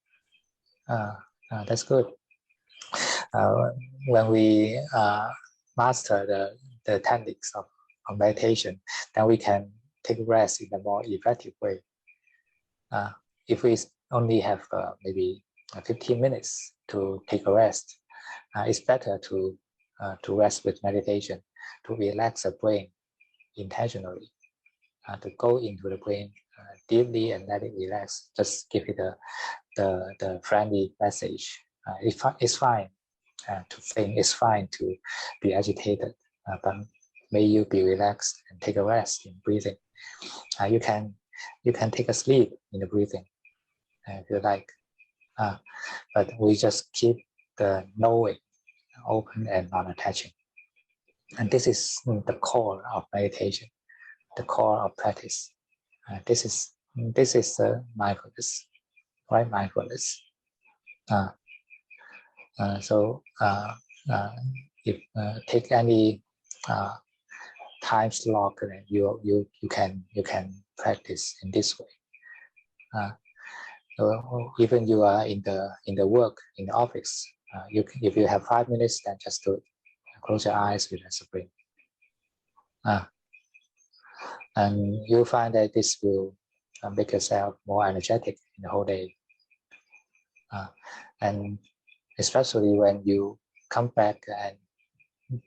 That's good. When we master the techniques of meditation, then we can take rest in a more effective way. If we only have maybe 15 minutes to take a rest, it's better to rest with meditation, to relax the brain intentionally, to go into the brain deeply and let it relax. Just give it the friendly message. It's fine to think, it's fine to be agitated, but may you be relaxed and take a rest in breathing. You can take a sleep in the breathing if you like, but we just keep the knowing open and non-attaching. And this is the core of meditation, the core of practice. This is mindfulness, right? Mindfulness. So if take any time slot, you can practice in this way. So even you are in the work in the office, if you have 5 minutes, then just do it. Close your eyes, relax the brain. And you'll find that this will make yourself more energetic in the whole day. And especially when you come back and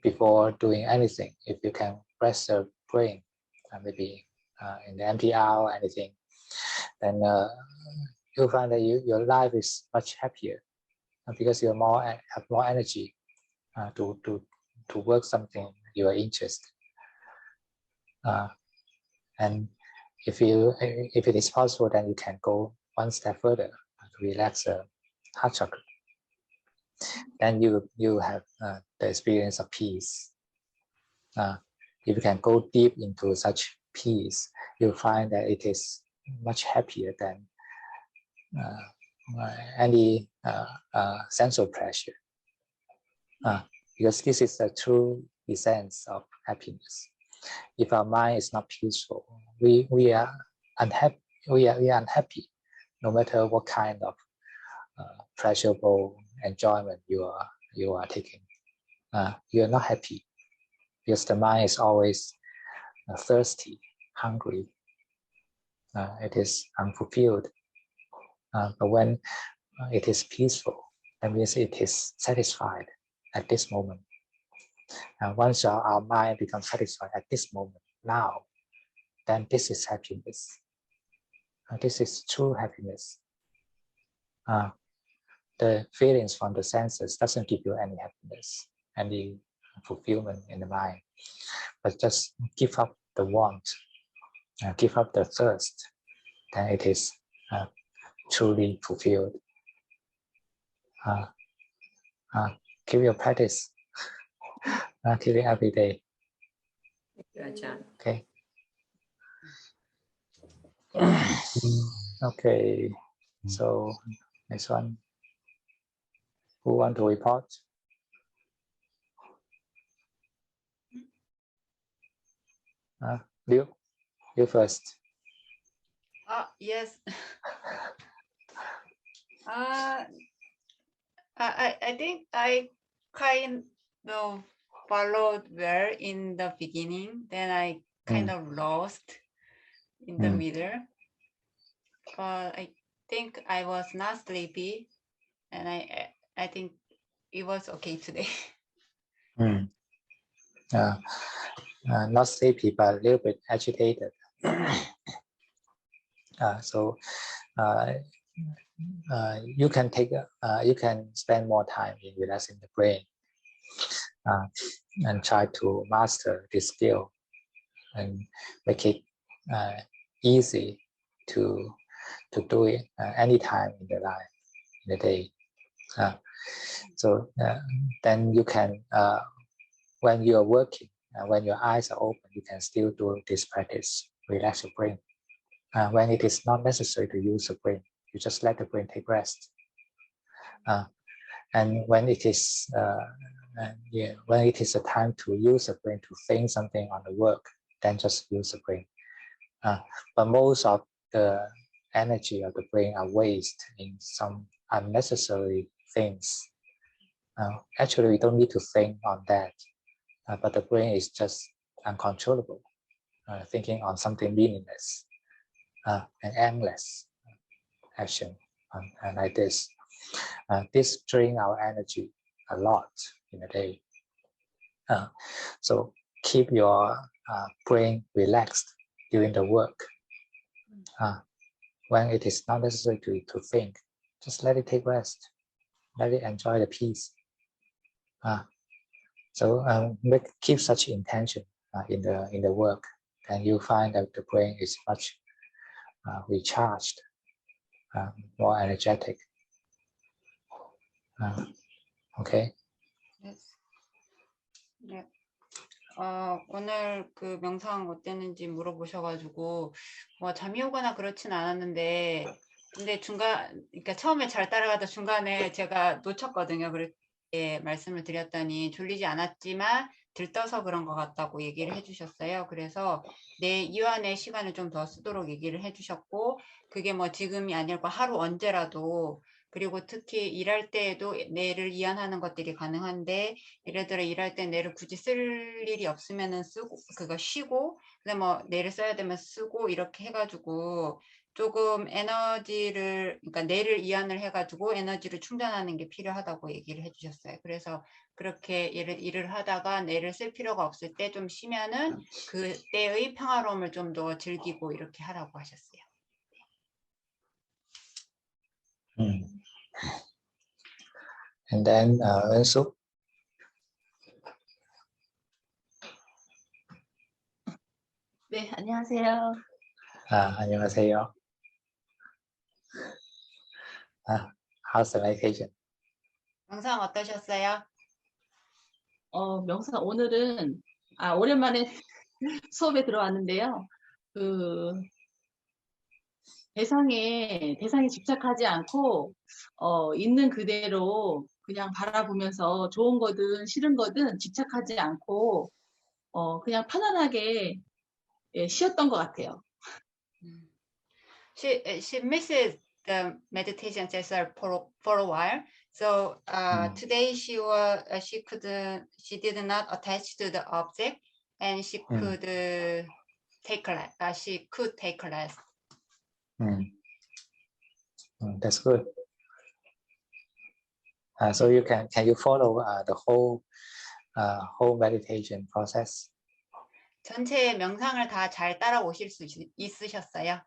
before doing anything, if you can rest the brain, maybe in the empty hour or anything, then you'll find that your life is much happier because you have more energy to work something you are interested. And if it is possible, then you can go one step further to relax the heart chakra. Then you have the experience of peace. If you can go deep into such peace, you'll find that it is much happier than any sensual pleasure. Because this is the true essence of happiness. If our mind is not peaceful, we are unhappy. We are unhappy, no matter what kind of pleasurable enjoyment you are taking. You are not happy because the mind is always thirsty, hungry. It is unfulfilled. But when it is peaceful, that means it is satisfied at this moment. And once our mind becomes satisfied at this moment, now, then this is happiness. This is true happiness. The feelings from the senses doesn't give you any happiness, any fulfillment in the mind, but just give up the want, give up the thirst, then it is truly fulfilled. Keep your practice. Keep it every day. Okay. Okay. So next one. Who want to report? You first. Yes. I think I kind of followed well in the beginning, then I kind of lost in the middle. But I think I was not sleepy, and I think it was okay today. Not sleepy, but a little bit agitated. So you can spend more time in relaxing the brain and try to master this skill and make it easy to do it anytime in the life, in the day. So then you can, when you are working, when your eyes are open, you can still do this practice, relax your brain. When it is not necessary to use the brain, you just let the brain take rest. And when it is when it is a time to use the brain to think something on the work, then just use the brain. But most of the energy of the brain are wasted in some unnecessary things. Actually, we don't need to think on that, but the brain is just uncontrollable, thinking on something meaningless and endless action, and like this. This drains our energy. a lot in a day. So keep your brain relaxed during the work. When it is not necessary to think, just let it take rest. Let it enjoy the peace. So keep such intention in the work, and you find that the brain is much recharged, more energetic. Okay. Yes. 네. 오늘 그 명상 어땠는지 물어보셔가지고 뭐 잠이 오거나 그렇진 않았는데 근데 그러니까 처음에 잘 따라가다 중간에 제가 놓쳤거든요. 그렇게 말씀을 드렸더니 졸리지 않았지만 들떠서 그런 것 같다고 얘기를 해주셨어요. 그래서 내 이완의 시간을 좀 더 쓰도록 얘기를 해주셨고 그게 뭐 지금이 아니고 하루 언제라도 그리고 특히 일할 때에도 뇌를 이완하는 것들이 가능한데 예를 들어 일할 때 뇌를 굳이 쓸 일이 없으면은 쓰고 그거 쉬고 근데 뭐 뇌를 써야 되면 쓰고 이렇게 해가지고 조금 에너지를 그러니까 뇌를 이완을 해가지고 에너지를 충전하는 게 필요하다고 얘기를 해주셨어요. 그래서 그렇게 일을 하다가 뇌를 쓸 필요가 없을 때 좀 쉬면은 그때의 평화로움을 좀 더 즐기고 이렇게 하라고 하셨어요. And then Eunsu. 네, 안녕하세요. 안녕하세요. How's the meditation? 명상 어떠셨어요? 명상 오늘은 오랜만에 수업에 들어왔는데요. 대상에 집착하지 않고 있는 그대로 그냥 바라보면서 좋은 거든 싫은 거든 집착하지 않고 그냥 편안하게 쉬었던 것 같아요. She misses the meditation session for a while. So today she did not attach to the object, and she could take less. That's good. So you can you follow the whole meditation process? 전체 명상을 다 잘 따라오실 수 있으셨어요?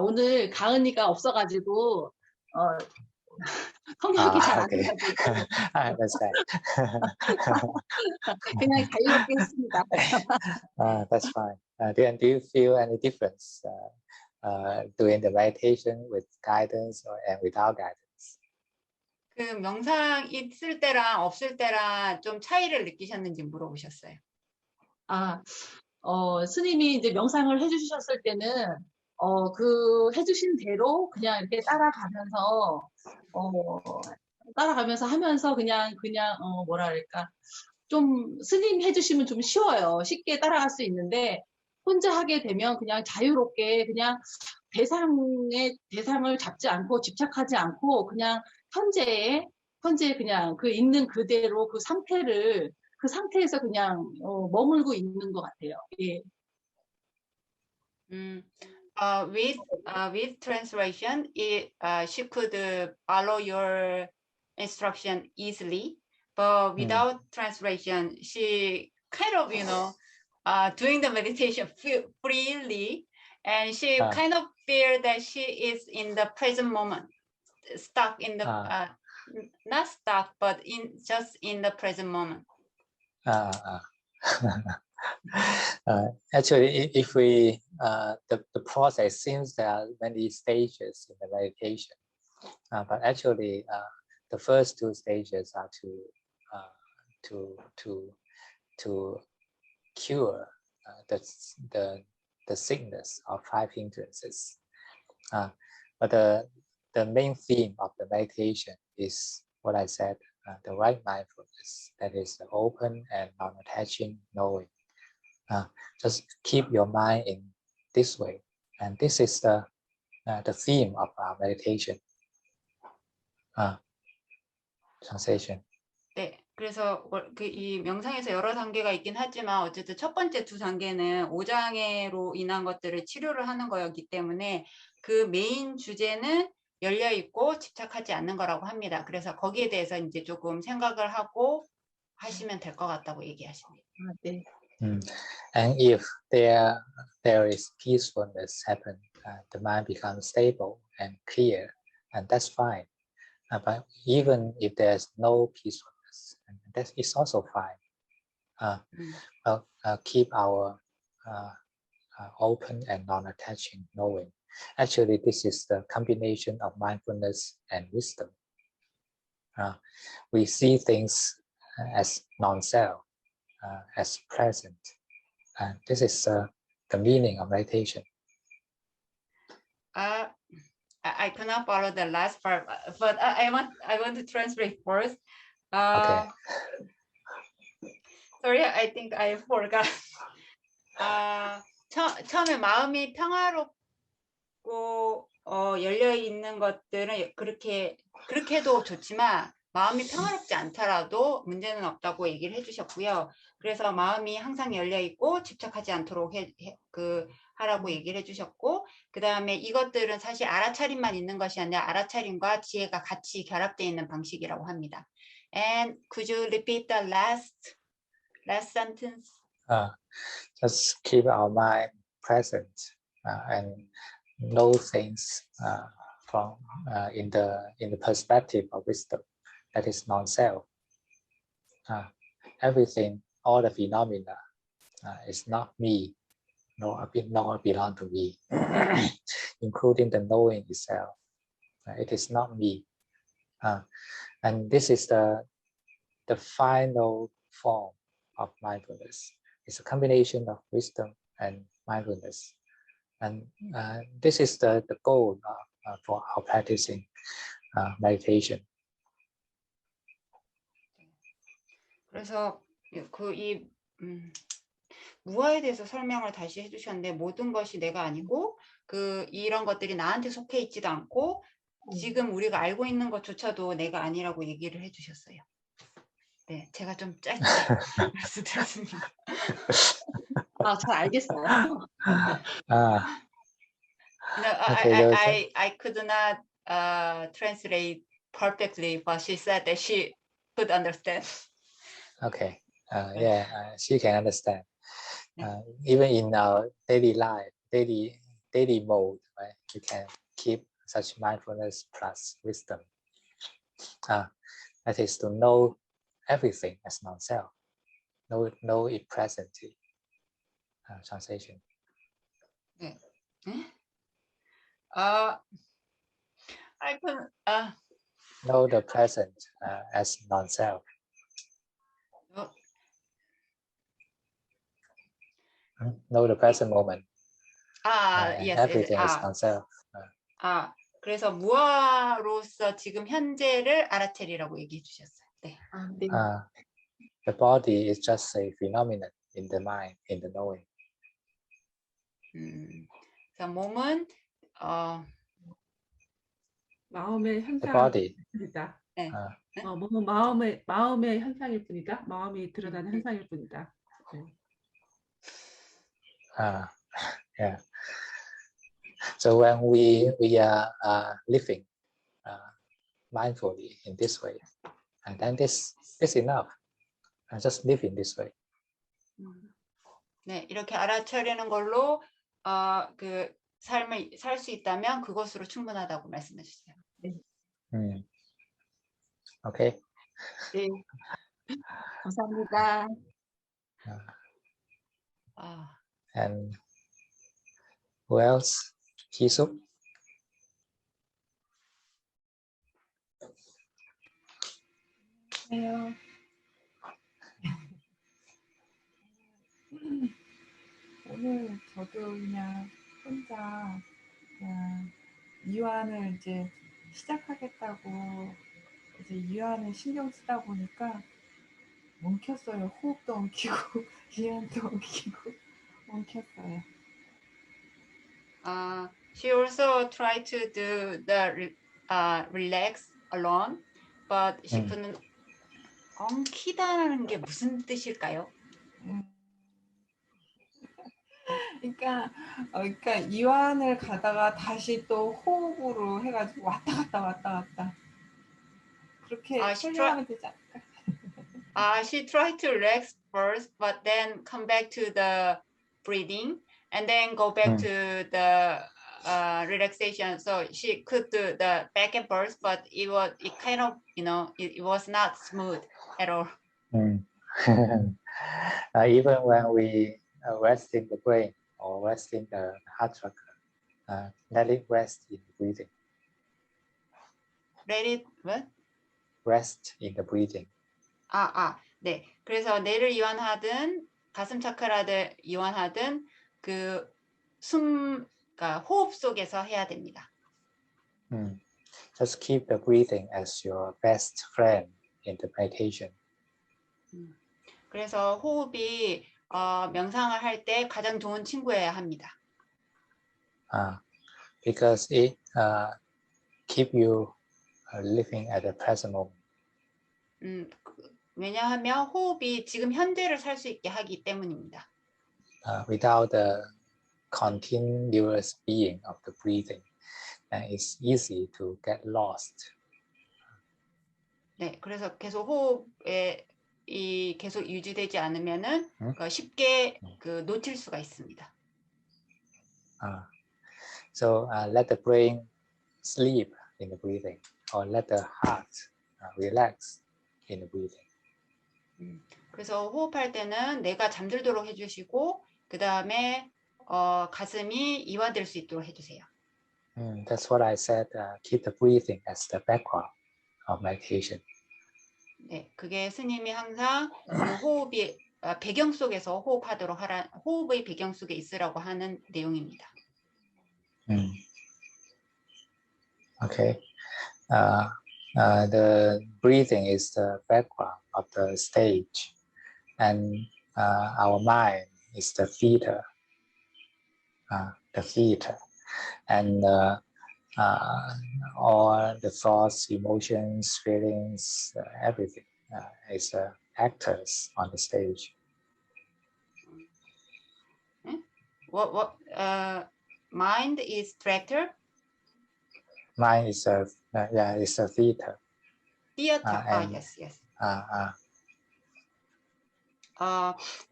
오늘 가은이가 없어가지고 성격이 잘 안 돼가지고 That's right. 그냥 자유롭게 했습니다. That's fine. Do you feel any difference doing the meditation with guidance and without guidance? 그 명상 있을 때랑 없을 때랑 좀 차이를 느끼셨는지 물어보셨어요. 스님이 이제 명상을 해주셨을 때는 해주신 대로 그냥 이렇게 따라가면서 하면서 그냥 뭐랄까 좀 스님 해주시면 좀 쉬워요. 쉽게 따라갈 수 있는데 혼자 하게 되면 그냥 자유롭게 그냥 대상을 잡지 않고 집착하지 않고 그냥 현재에 그냥 그 있는 그대로 그 상태에서 그냥 머물고 있는 것 같아요. 예. With translation, she could follow your instruction easily, but without translation, she kind of, doing the meditation freely, and she kind of feel that she is in the present moment, stuck in the, not stuck, but just in the present moment. Actually, if we the process seems there are many stages in the meditation, but actually the first two stages are to cure the sickness of five hindrances. But the main theme of the meditation is what I said, the right mindfulness, that is the open and non-attaching knowing. Just keep your mind in this way, and this is the theme of our meditation. Translation. 네, 그래서 이 명상에서 여러 단계가 있긴 하지만 어쨌든 첫 번째 두 단계는 오장애로 인한 것들을 치료를 하는 거였기 때문에 그 메인 주제는 열려 있고 집착하지 않는 거라고 합니다. 그래서 거기에 대해서 이제 조금 생각을 하고 하시면 될 것 같다고 얘기하십니다. 네. And if there is peacefulness happen, the mind becomes stable and clear, and that's fine. But even if there's no peacefulness, that is also fine. Keep our open and non-attaching knowing. Actually, this is the combination of mindfulness and wisdom. We see things as non-self, as present. And this is the meaning of meditation. I cannot follow the last part, but I want to translate first. Okay. Sorry, I think I forgot. 처음에 마음이 평화롭고 열려 있는 것들은 그렇게 해도 좋지만 마음이 평화롭지 않더라도 문제는 없다고 얘기를 해주셨고요. 그래서 마음이 항상 열려 있고 집착하지 않도록 하라고 얘기를 해주셨고, 그 다음에 이것들은 사실 알아차림만 있는 것이 아니라 알아차림과 지혜가 같이 결합되어 있는 방식이라고 합니다. And could you repeat the last sentence? Just keep our mind present and know things from in the perspective of wisdom. That is non-self. Everything, all the phenomena, is not me, nor belong to me, including the knowing itself. It is not me, and this is the final form of mindfulness. It's a combination of wisdom and mindfulness, and this is the goal for our practicing meditation. 그래서 무아에 대해서 설명을 다시 해주셨는데, 모든 것이 내가 아니고 이런 것들이 나한테 속해 있지도 않고 지금 우리가 알고 있는 것조차도 내가 아니라고 얘기를 해주셨어요. 네, 제가 좀 짧게 말씀드렸습니다. 잘 알겠어요. I could not translate perfectly, but she said that she could understand. Okay. She can understand. Even in our daily life, daily mode, right? You can keep such mindfulness plus wisdom. That is to know everything as non-self. Know it presently. Translation. I can know the present as non-self. Know the present moment. Yes. Everything is non-self. 그래서 무아로서 지금 현재를 알아차리라고 얘기해 주셨어요. 네. 네. The body is just a phenomenon in the mind, in the knowing. 그래서 몸은 마음의 The body. 현상일 뿐이다. 네. 몸은 마음의 현상일 뿐이다. 마음이 드러나는 현상일 뿐이다. Yeah. So when we are living mindfully in this way, and then this is enough. Just live in this way. 네, 이렇게 알아차리는 걸로 그 삶을 살 수 있다면 그것으로 충분하다고 말씀해 주세요. Okay. 네. 감사합니다. And who else? Kisuk? 안녕하세요. 오늘 저도 그냥 혼자 그냥 이완을 이제 시작하겠다고 이제 이완을 신경 쓰다 보니까 엉켰어요. 호흡도 엉키고 이완도 엉키고 엉켰어요. She also tried to do the relax alone, but she couldn't. 엉키다라는 게 무슨 뜻일까요? 그러니까 이완을 가다가 다시 또 호흡으로 해가지고 왔다 갔다 왔다 갔다 그렇게 훈련하면 되지 않을까? She tried to relax first, but then come back to the breathing, and then go back to the relaxation. So she could do the back and forth, but it kind of, it was not smooth at all. Even when we resting the brain or resting the heart chakra, let it rest in the breathing. Let it what? Rest in the breathing. 네. 그래서 뇌를 이완하든 가슴 차크라를 이완하든 그 그러니까 호흡 속에서 해야 됩니다. Just keep the breathing as your best friend in the meditation. 그래서 호흡이 명상을 할 때 가장 좋은 친구여야 합니다. Because it keep you living at the present moment. 왜냐하면 호흡이 지금 현재를 살 수 있게 하기 때문입니다. Without the continuous being of the breathing, it's easy to get lost. 네, 그래서 계속 호흡에 계속 유지되지 않으면은 쉽게 놓칠 수가 있습니다. So let the brain sleep in the breathing, or let the heart relax in the breathing. 그래서 호흡할 때는 뇌가 잠들도록 해주시고 그 다음에 가슴이 이완될 수 있도록 해주세요. That's what I said. Keep the breathing as the background of meditation. 네, 그게 스님이 항상 그 호흡이 배경 속에서 호흡하도록 호흡의 배경 속에 있으라고 하는 내용입니다. Okay. The breathing is the background of the stage, and our mind is the theater. And all the thoughts, emotions, feelings, everything is actors on the stage. What mind is director? Mind is it's a theater. Theater. Yes.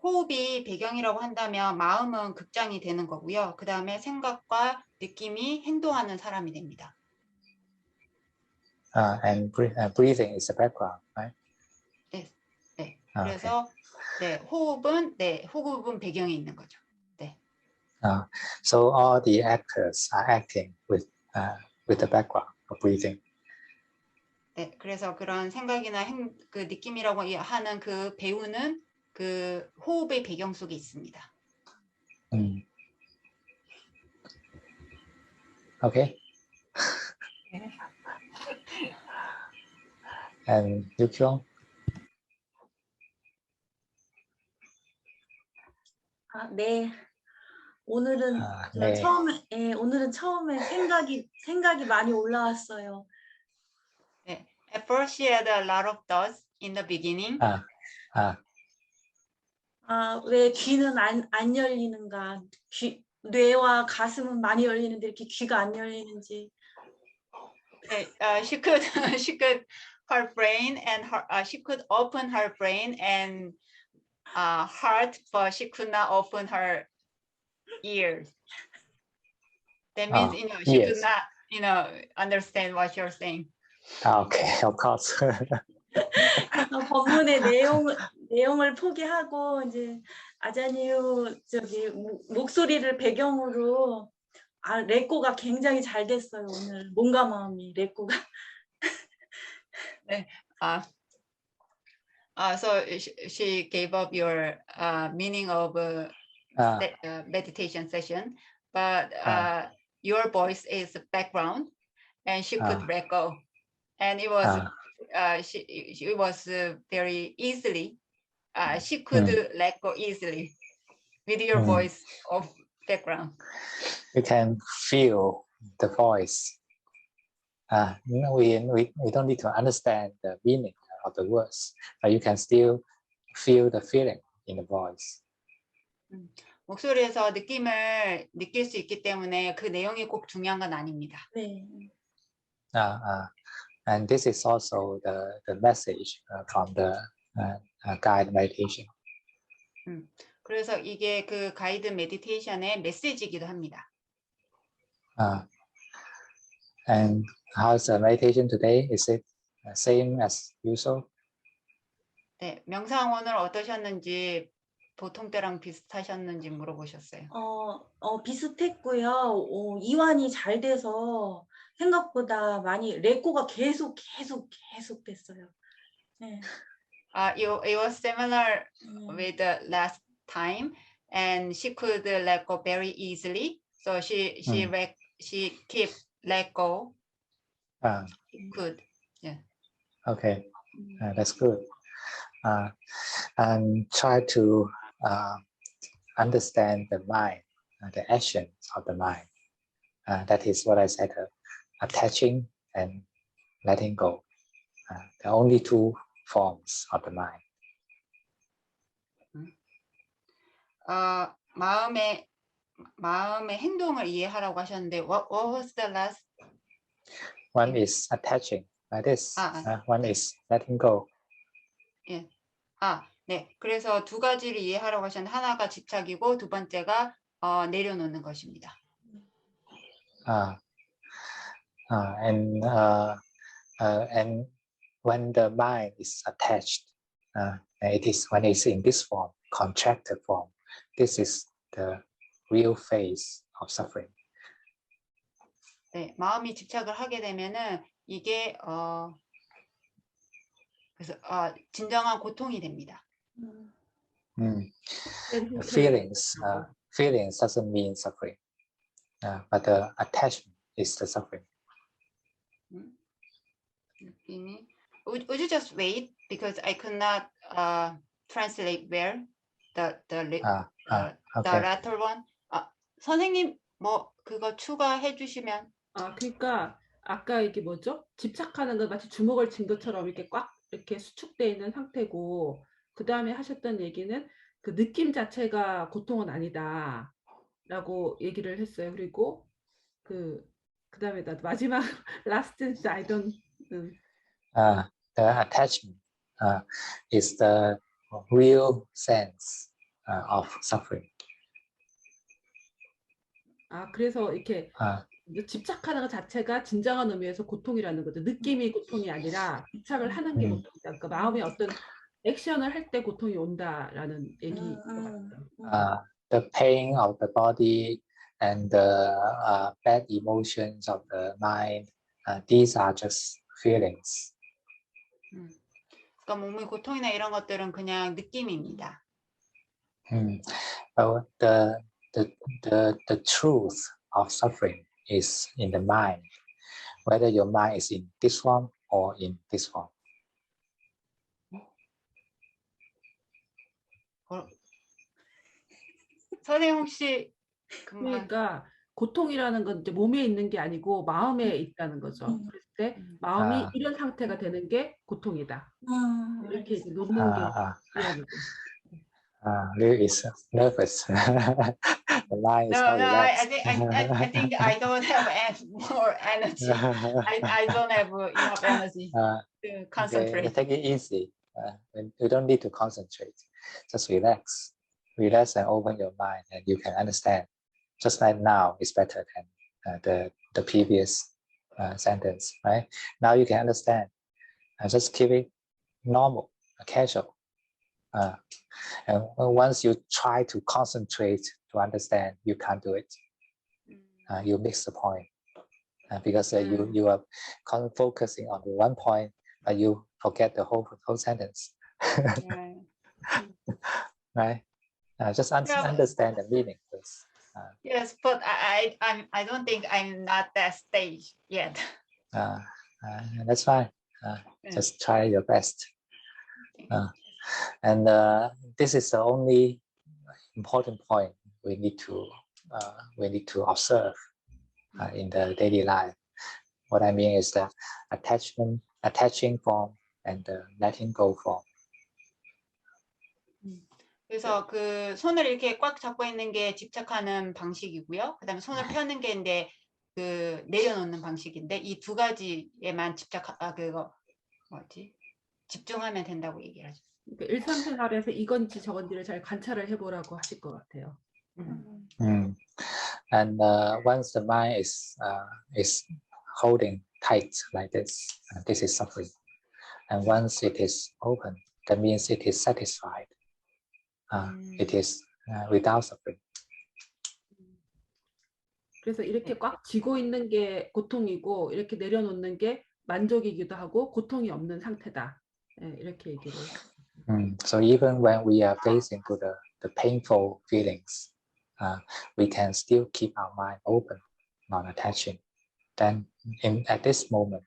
호흡이 배경이라고 한다면 마음은 극장이 되는 거고요. 그 다음에 생각과 느낌이 행동하는 사람이 됩니다. And breathing is the background, right? 네. 그래서 네, 호흡은 배경에 있는 거죠. 네. So all the actors are acting with the background of breathing. 네, 그래서 그런 생각이나 그 느낌이라고 하는 그 배우는 그 호흡의 배경 속에 있습니다. Okay. And Yukyong? 네. 오늘은 네. 오늘은 처음에 생각이 많이 올라왔어요. 네. At first she had a lot of thoughts in the beginning. 왜 귀는 안 열리는가? 뇌와 가슴은 많이 열리는데 이렇게 귀가 안 열리는지. 네, she could her brain and she could open her brain and heart, but she could not open her ears. That means she could not understand what you're saying. Okay, of course. 법문의 내용을 포기하고 이제 아잔유 목소리를 배경으로 레코가 굉장히 잘 됐어요. 오늘 몸과 마음이 레코가. 네. So she gave up your meaning of meditation session, but your voice is background, and she could let go, and it was she was very easily. She could let go easily with your voice of background. You can feel the voice. We don't need to understand the meaning of the words, but you can still feel the feeling in the voice. 목소리에서 느낌을 느낄 수 있기 때문에 그 내용이 꼭 중요한 건 아닙니다. 네. And this is also the message from the guided meditation. 그래서 이게 그 가이드 메디테이션의 메시지이기도 합니다. And how's the meditation today? Is it same as usual? 네, 명상 오늘 어떠셨는지 보통 때랑 비슷하셨는지 물어보셨어요. 비슷했고요. 이완이 잘 돼서 생각보다 많이 레코가 계속 됐어요. 네. It was similar with the last time, and she could let go very easily. So she keep let go. Good. Yeah. Okay, that's good. And try to understand the mind, the actions of the mind. That is what I said, attaching and letting go. The only two forms of the mind. 마음의 행동을 이해하라고 하셨는데, what was the last? One is attaching, like this. One is letting go. 예. 네. 그래서 두 가지를 이해하라고 하셨는데, 하나가 집착이고 두 번째가 내려놓는 것입니다. And when the mind is attached, it is when it's in this form, contracted form. This is the real phase of suffering. 네, 마음이 집착을 하게 되면은 이게 그래서 진정한 고통이 됩니다. Feelings doesn't mean suffering, but the attachment is the suffering. Would you just wait because I could not translate well the latter one. 선생님 뭐 그거 추가해 주시면. 그러니까 아까 이게 뭐죠? 집착하는 건 마치 주먹을 쥔 것처럼 이렇게 꽉 이렇게 수축돼 있는 상태고, 그 다음에 하셨던 얘기는 그 느낌 자체가 고통은 아니다라고 얘기를 했어요. 그리고 그 다음에 마지막 last는 I don't. The attachment is the real sense of suffering. 그래서 이렇게 집착하는 것 자체가 진정한 의미에서 고통이라는 거죠. 느낌이 고통이 아니라 집착을 하는 게 고통이다. 그러니까 마음에 어떤 액션을 할 때 고통이 온다라는 얘기인 것 같아요. The pain of the body and the bad emotions of the mind, these are just feelings. 그러니까 몸의 고통이나 이런 것들은 그냥 느낌입니다. But the truth of suffering is in the mind, whether your mind is in this form or in this form. 선생님 혹시 그러니까 고통이라는 건 이제 몸에 있는 게 아니고 마음에 있다는 거죠. 그럴 때 마음이 이런 상태가 되는 게 고통이다. 이렇게 이제 놓는 게 이해하는 거죠. Really is nervous. The mind is not relaxed. I think I don't have more energy. I don't have enough energy to concentrate. Okay, take it easy. You don't need to concentrate. Just relax. Relax and open your mind, and you can understand. Just like now is better than the previous sentence, right? Now you can understand. Just keep it normal, casual. And once you try to concentrate to understand, you can't do it. You miss the point because you are focusing on the one point, but you forget the whole sentence. Right? Just understand the meaning first. Yes, but I don't think I'm not that stage yet. That's fine. Just try your best. And this is the only important point we need to observe in the daily life. What I mean is the attaching form and the letting go form. 그래서 그 손을 이렇게 꽉 잡고 있는 게 집착하는 방식이고요. 그다음에 손을 펴는 게 이제 그 내려놓는 방식인데 이 두 가지에만 그거 뭐지? 집중하면 된다고 얘기를 하죠. 그러니까 일상생활에서 이건지 저건지를 잘 관찰을 해보라고 하실 것 같아요. And once the mind is holding tight like this, this is suffering. And once it is open, that means it is satisfied. It is without suffering. 그래서 이렇게 꽉 쥐고 있는 게 고통이고 이렇게 내려놓는 게 만족이기도 하고 고통이 없는 상태다. 네, 이렇게 얘기를. So even when we are facing to the painful feelings, we can still keep our mind open, not attaching. Then at this moment,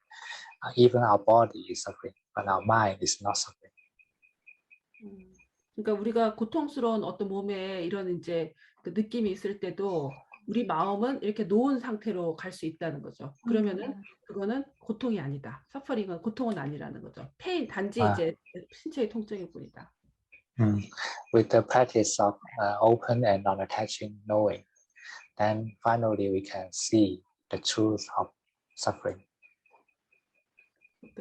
even our body is suffering, but our mind is not suffering. 그러니까 우리가 고통스러운 어떤 몸에 이런 이제 그 느낌이 있을 때도 우리 마음은 이렇게 놓은 상태로 갈 수 있다는 거죠. 그러면은 그거는 고통이 아니다. 서퍼링은 고통은 아니라는 거죠. 페인 단지 이제 신체의 통증일 뿐이다. With the practice of open and non-attaching knowing, then finally we can see the truth of suffering. With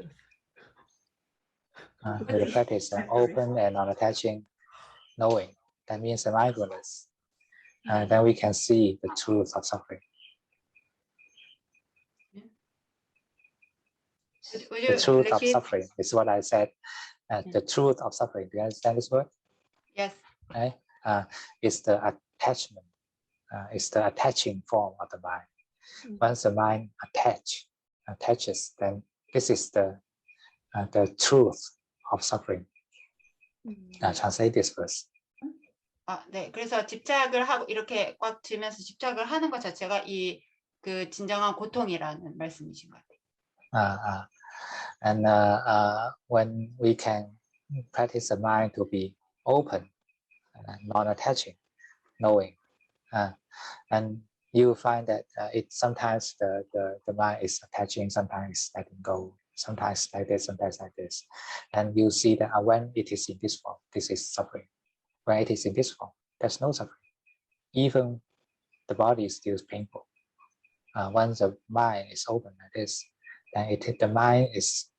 the practice of open and non-attaching knowing, that means the mindfulness. Then we can see the truth of suffering. The truth of suffering is what I said. The truth of suffering. Do you understand this word? Yes. Right? It's the attachment. It's the attaching form of the mind. Once the mind attaches, then this is the truth of suffering. Translate this first. 네. 그래서 집착을 하고 이렇게 꽉 쥐면서 집착을 하는 것 자체가 이 그 진정한 고통이라는 말씀이신 것 같아요. And when we can practice the mind to be open, non-attaching, knowing, and you find that it sometimes the mind is attaching, sometimes letting go, sometimes like this, sometimes like this, and you see that when it is in this form, this is suffering. When it is in this form, there's no suffering. Even the body is still painful. Once the mind is open like this, then the mind is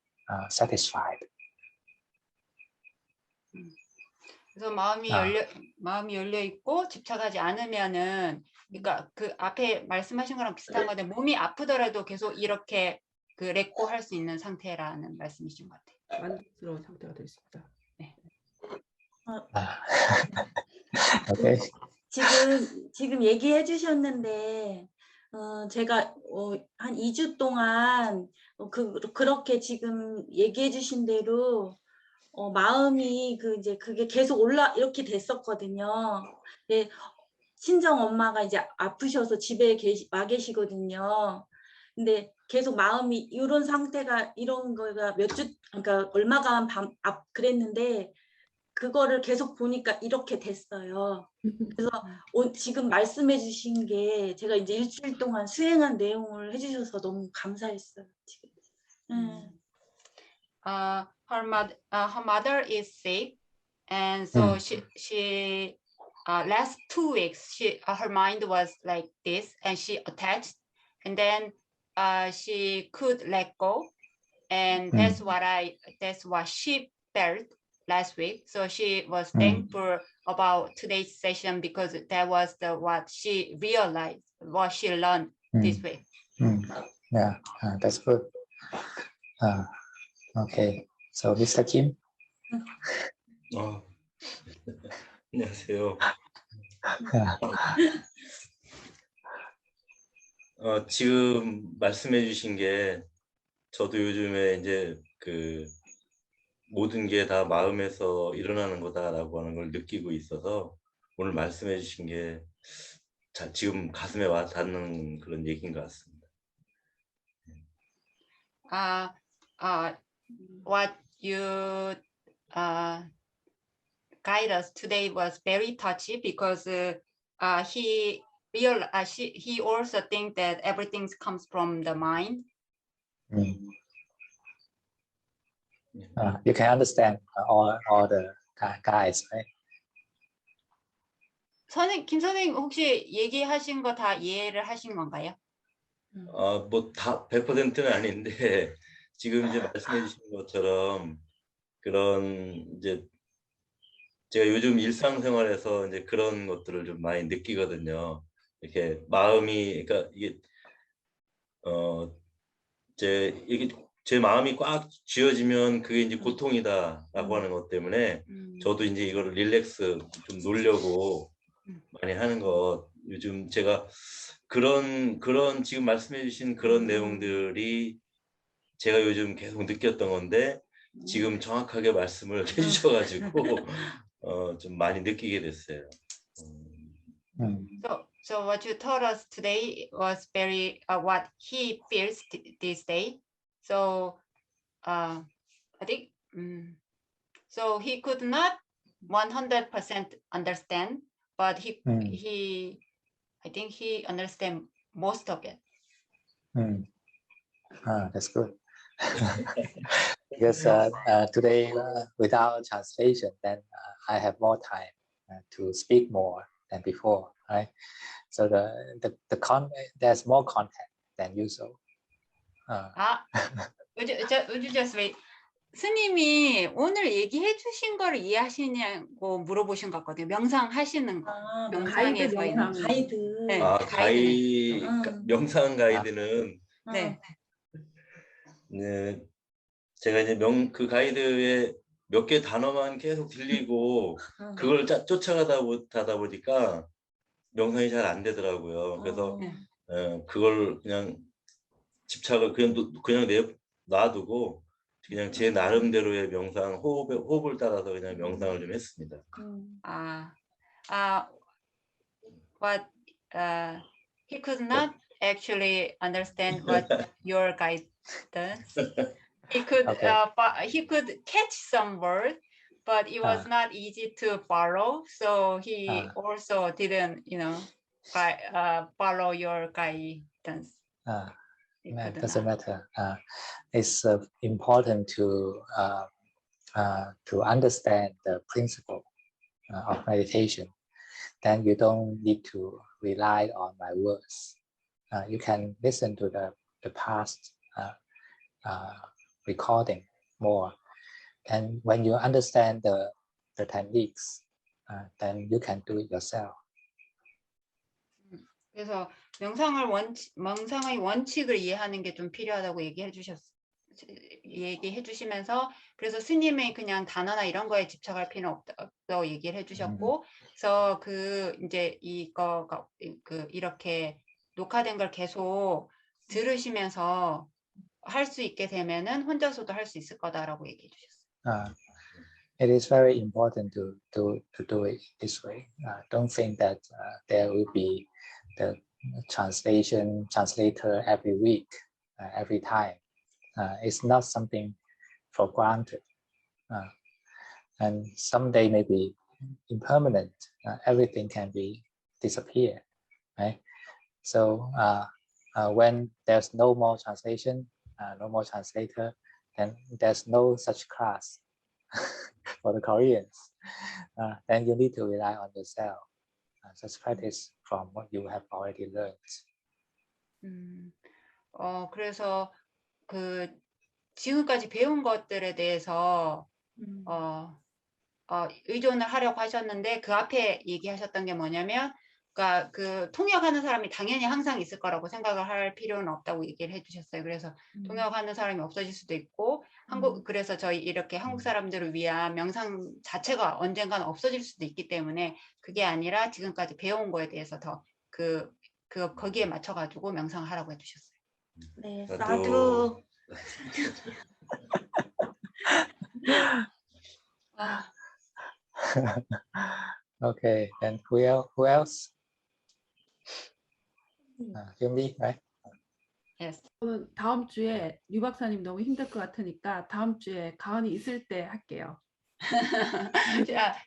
satisfied. 그래서 마음이 열려 있고 집착하지 않으면은 그러니까 그 앞에 말씀하신 거랑 비슷한 건데 몸이 아프더라도 계속 이렇게 그 렛고 할 수 있는 상태라는 말씀이신 것 같아요. 만족스러운 상태가 될 수 있다. 네. Okay. 지금 얘기해 주셨는데 제가 한 2주 동안 그렇게 지금 얘기해 주신 대로 마음이 이제 그게 계속 이렇게 됐었거든요. 네, 친정 엄마가 이제 아프셔서 집에 와 계시거든요. 근데 계속 마음이 이런 상태가 이런 거가 그러니까 얼마간 그랬는데 그거를 계속 보니까 이렇게 됐어요. 그래서 지금 말씀해 주신 게 제가 이제 일주일 동안 수행한 내용을 해주셔서 너무 감사했어요. 지금. Her mother is sick, and so she last 2 weeks her mind was like this, and she attached, and then she could let go, and that's what she felt last week. So she was thankful about today's session because that was what she realized, what she learned this way. Yeah, that's good. Okay, so Mr. Kim. 안녕하세요. 지금 말씀해주신 게 저도 요즘에 이제 그 모든 게 다 마음에서 일어나는 거다라고 하는 걸 느끼고 있어서 오늘 말씀해주신 게 지금 가슴에 와 닿는 그런 얘기인 것 같습니다. What you guide us today was very touchy because he also think that everything comes from the mind. You can understand all the guys, right? 김 선생님 혹시 얘기하신 거 다 이해를 하신 건가요? 뭐다 100%는 아닌데 지금 이제 말씀해 주신 것처럼 그런 이제 제가 요즘 일상생활에서 이제 그런 것들을 좀 많이 느끼거든요. 이렇게 마음이 그러니까 이게 제 마음이 꽉 쥐어지면 그게 이제 고통이다라고 하는 것 때문에 저도 이제 이거를 릴렉스 좀 놓으려고 많이 하는 것. 요즘 제가 그런 지금 말씀해 주신 그런 내용들이 제가 요즘 계속 느꼈던 건데 지금 정확하게 말씀을 해주셔가지고 좀 많이 느끼게 됐어요. So what you told us today was very what he feels this day. So I think so he could not 100% understand, but he I think he understand most of it. That's good. Because today, without translation, then I have more time to speak more than before, right? So there's more content than usual. Would you just wait? 스님이 오늘 얘기해 주신 거를 이해하시냐고 물어보신 것 같거든요. 명상하시는 거. 명상에서 있는 가이드. 네, 명상 가이드는 네. 네, 제가 이제 그 가이드에 몇 개 단어만 계속 들리고 그걸 쫓아가다 보니까 명상이 잘 안 되더라고요. 그래서 그걸 그냥 집착을 그냥 놔두고 그냥 제 나름대로의 명상 호흡을 따라서 그냥 명상을 좀 했습니다. But he could not actually understand what your guidance. He could he could catch some words, but it was not easy to follow. So he also didn't, follow your guidance. It doesn't matter. It's important to understand the principle of meditation. Then you don't need to rely on my words. You can listen to the past recording more. And when you understand the techniques, then you can do it yourself. 그래서 명상의 원칙을 이해하는 게 좀 필요하다고 얘기해 주시면서 그래서 스님의 그냥 단어나 이런 거에 집착할 필요는 없다고 얘기를 해주셨고, 그래서 이제 이거가 이렇게 녹화된 걸 계속 들으시면서 할 수 있게 되면은 혼자서도 할 수 있을 거다라고 얘기해 주셨어요. It is very important to do it this way. Don't think that there will be the translator every week, every time. It's not something for granted. And someday maybe impermanent, everything can disappear, right? So when there's no more translation, no more translator, then there's no such class for the Koreans. Then you need to rely on yourself. Just practice from what you have already learned. 그래서 지금까지 배운 것들에 대해서 의존을 하려고 하셨는데 그 앞에 얘기하셨던 게 뭐냐면, 그러니까 통역하는 사람이 당연히 항상 있을 거라고 생각을 할 필요는 없다고 얘기를 해주셨어요. 그래서 통역하는 사람이 없어질 수도 있고 그래서 저희 이렇게 한국 사람들을 위한 명상 자체가 언젠가는 없어질 수도 있기 때문에 그게 아니라 지금까지 배운 거에 대해서 더 거기에 맞춰가지고 명상을 하라고 해주셨어요. 네, 나도. Okay, then who else? Yumi, right? Yes. 저는 다음 주에 유 박사님 너무 힘들 것 같으니까 다음 주에 가은이 있을 때 할게요.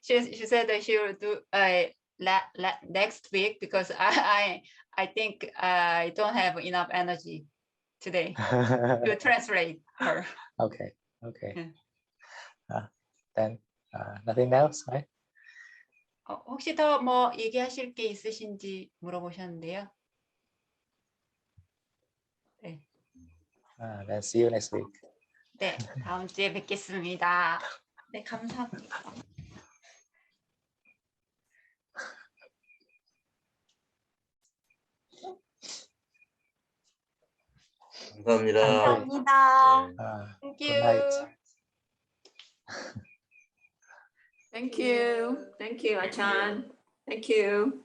She said that she will do next week because I think I don't have enough energy today to translate her. Okay. Then nothing else, right? 혹시 더 뭐 얘기하실 게 있으신지 물어보셨는데요. 네. Then see you next week. 네, 다음 주에 뵙겠습니다. 네, 감사합니다. 감사합니다. 감사합니다. Thank Good night. you. Thank you. Thank you, Ajahn. Thank you.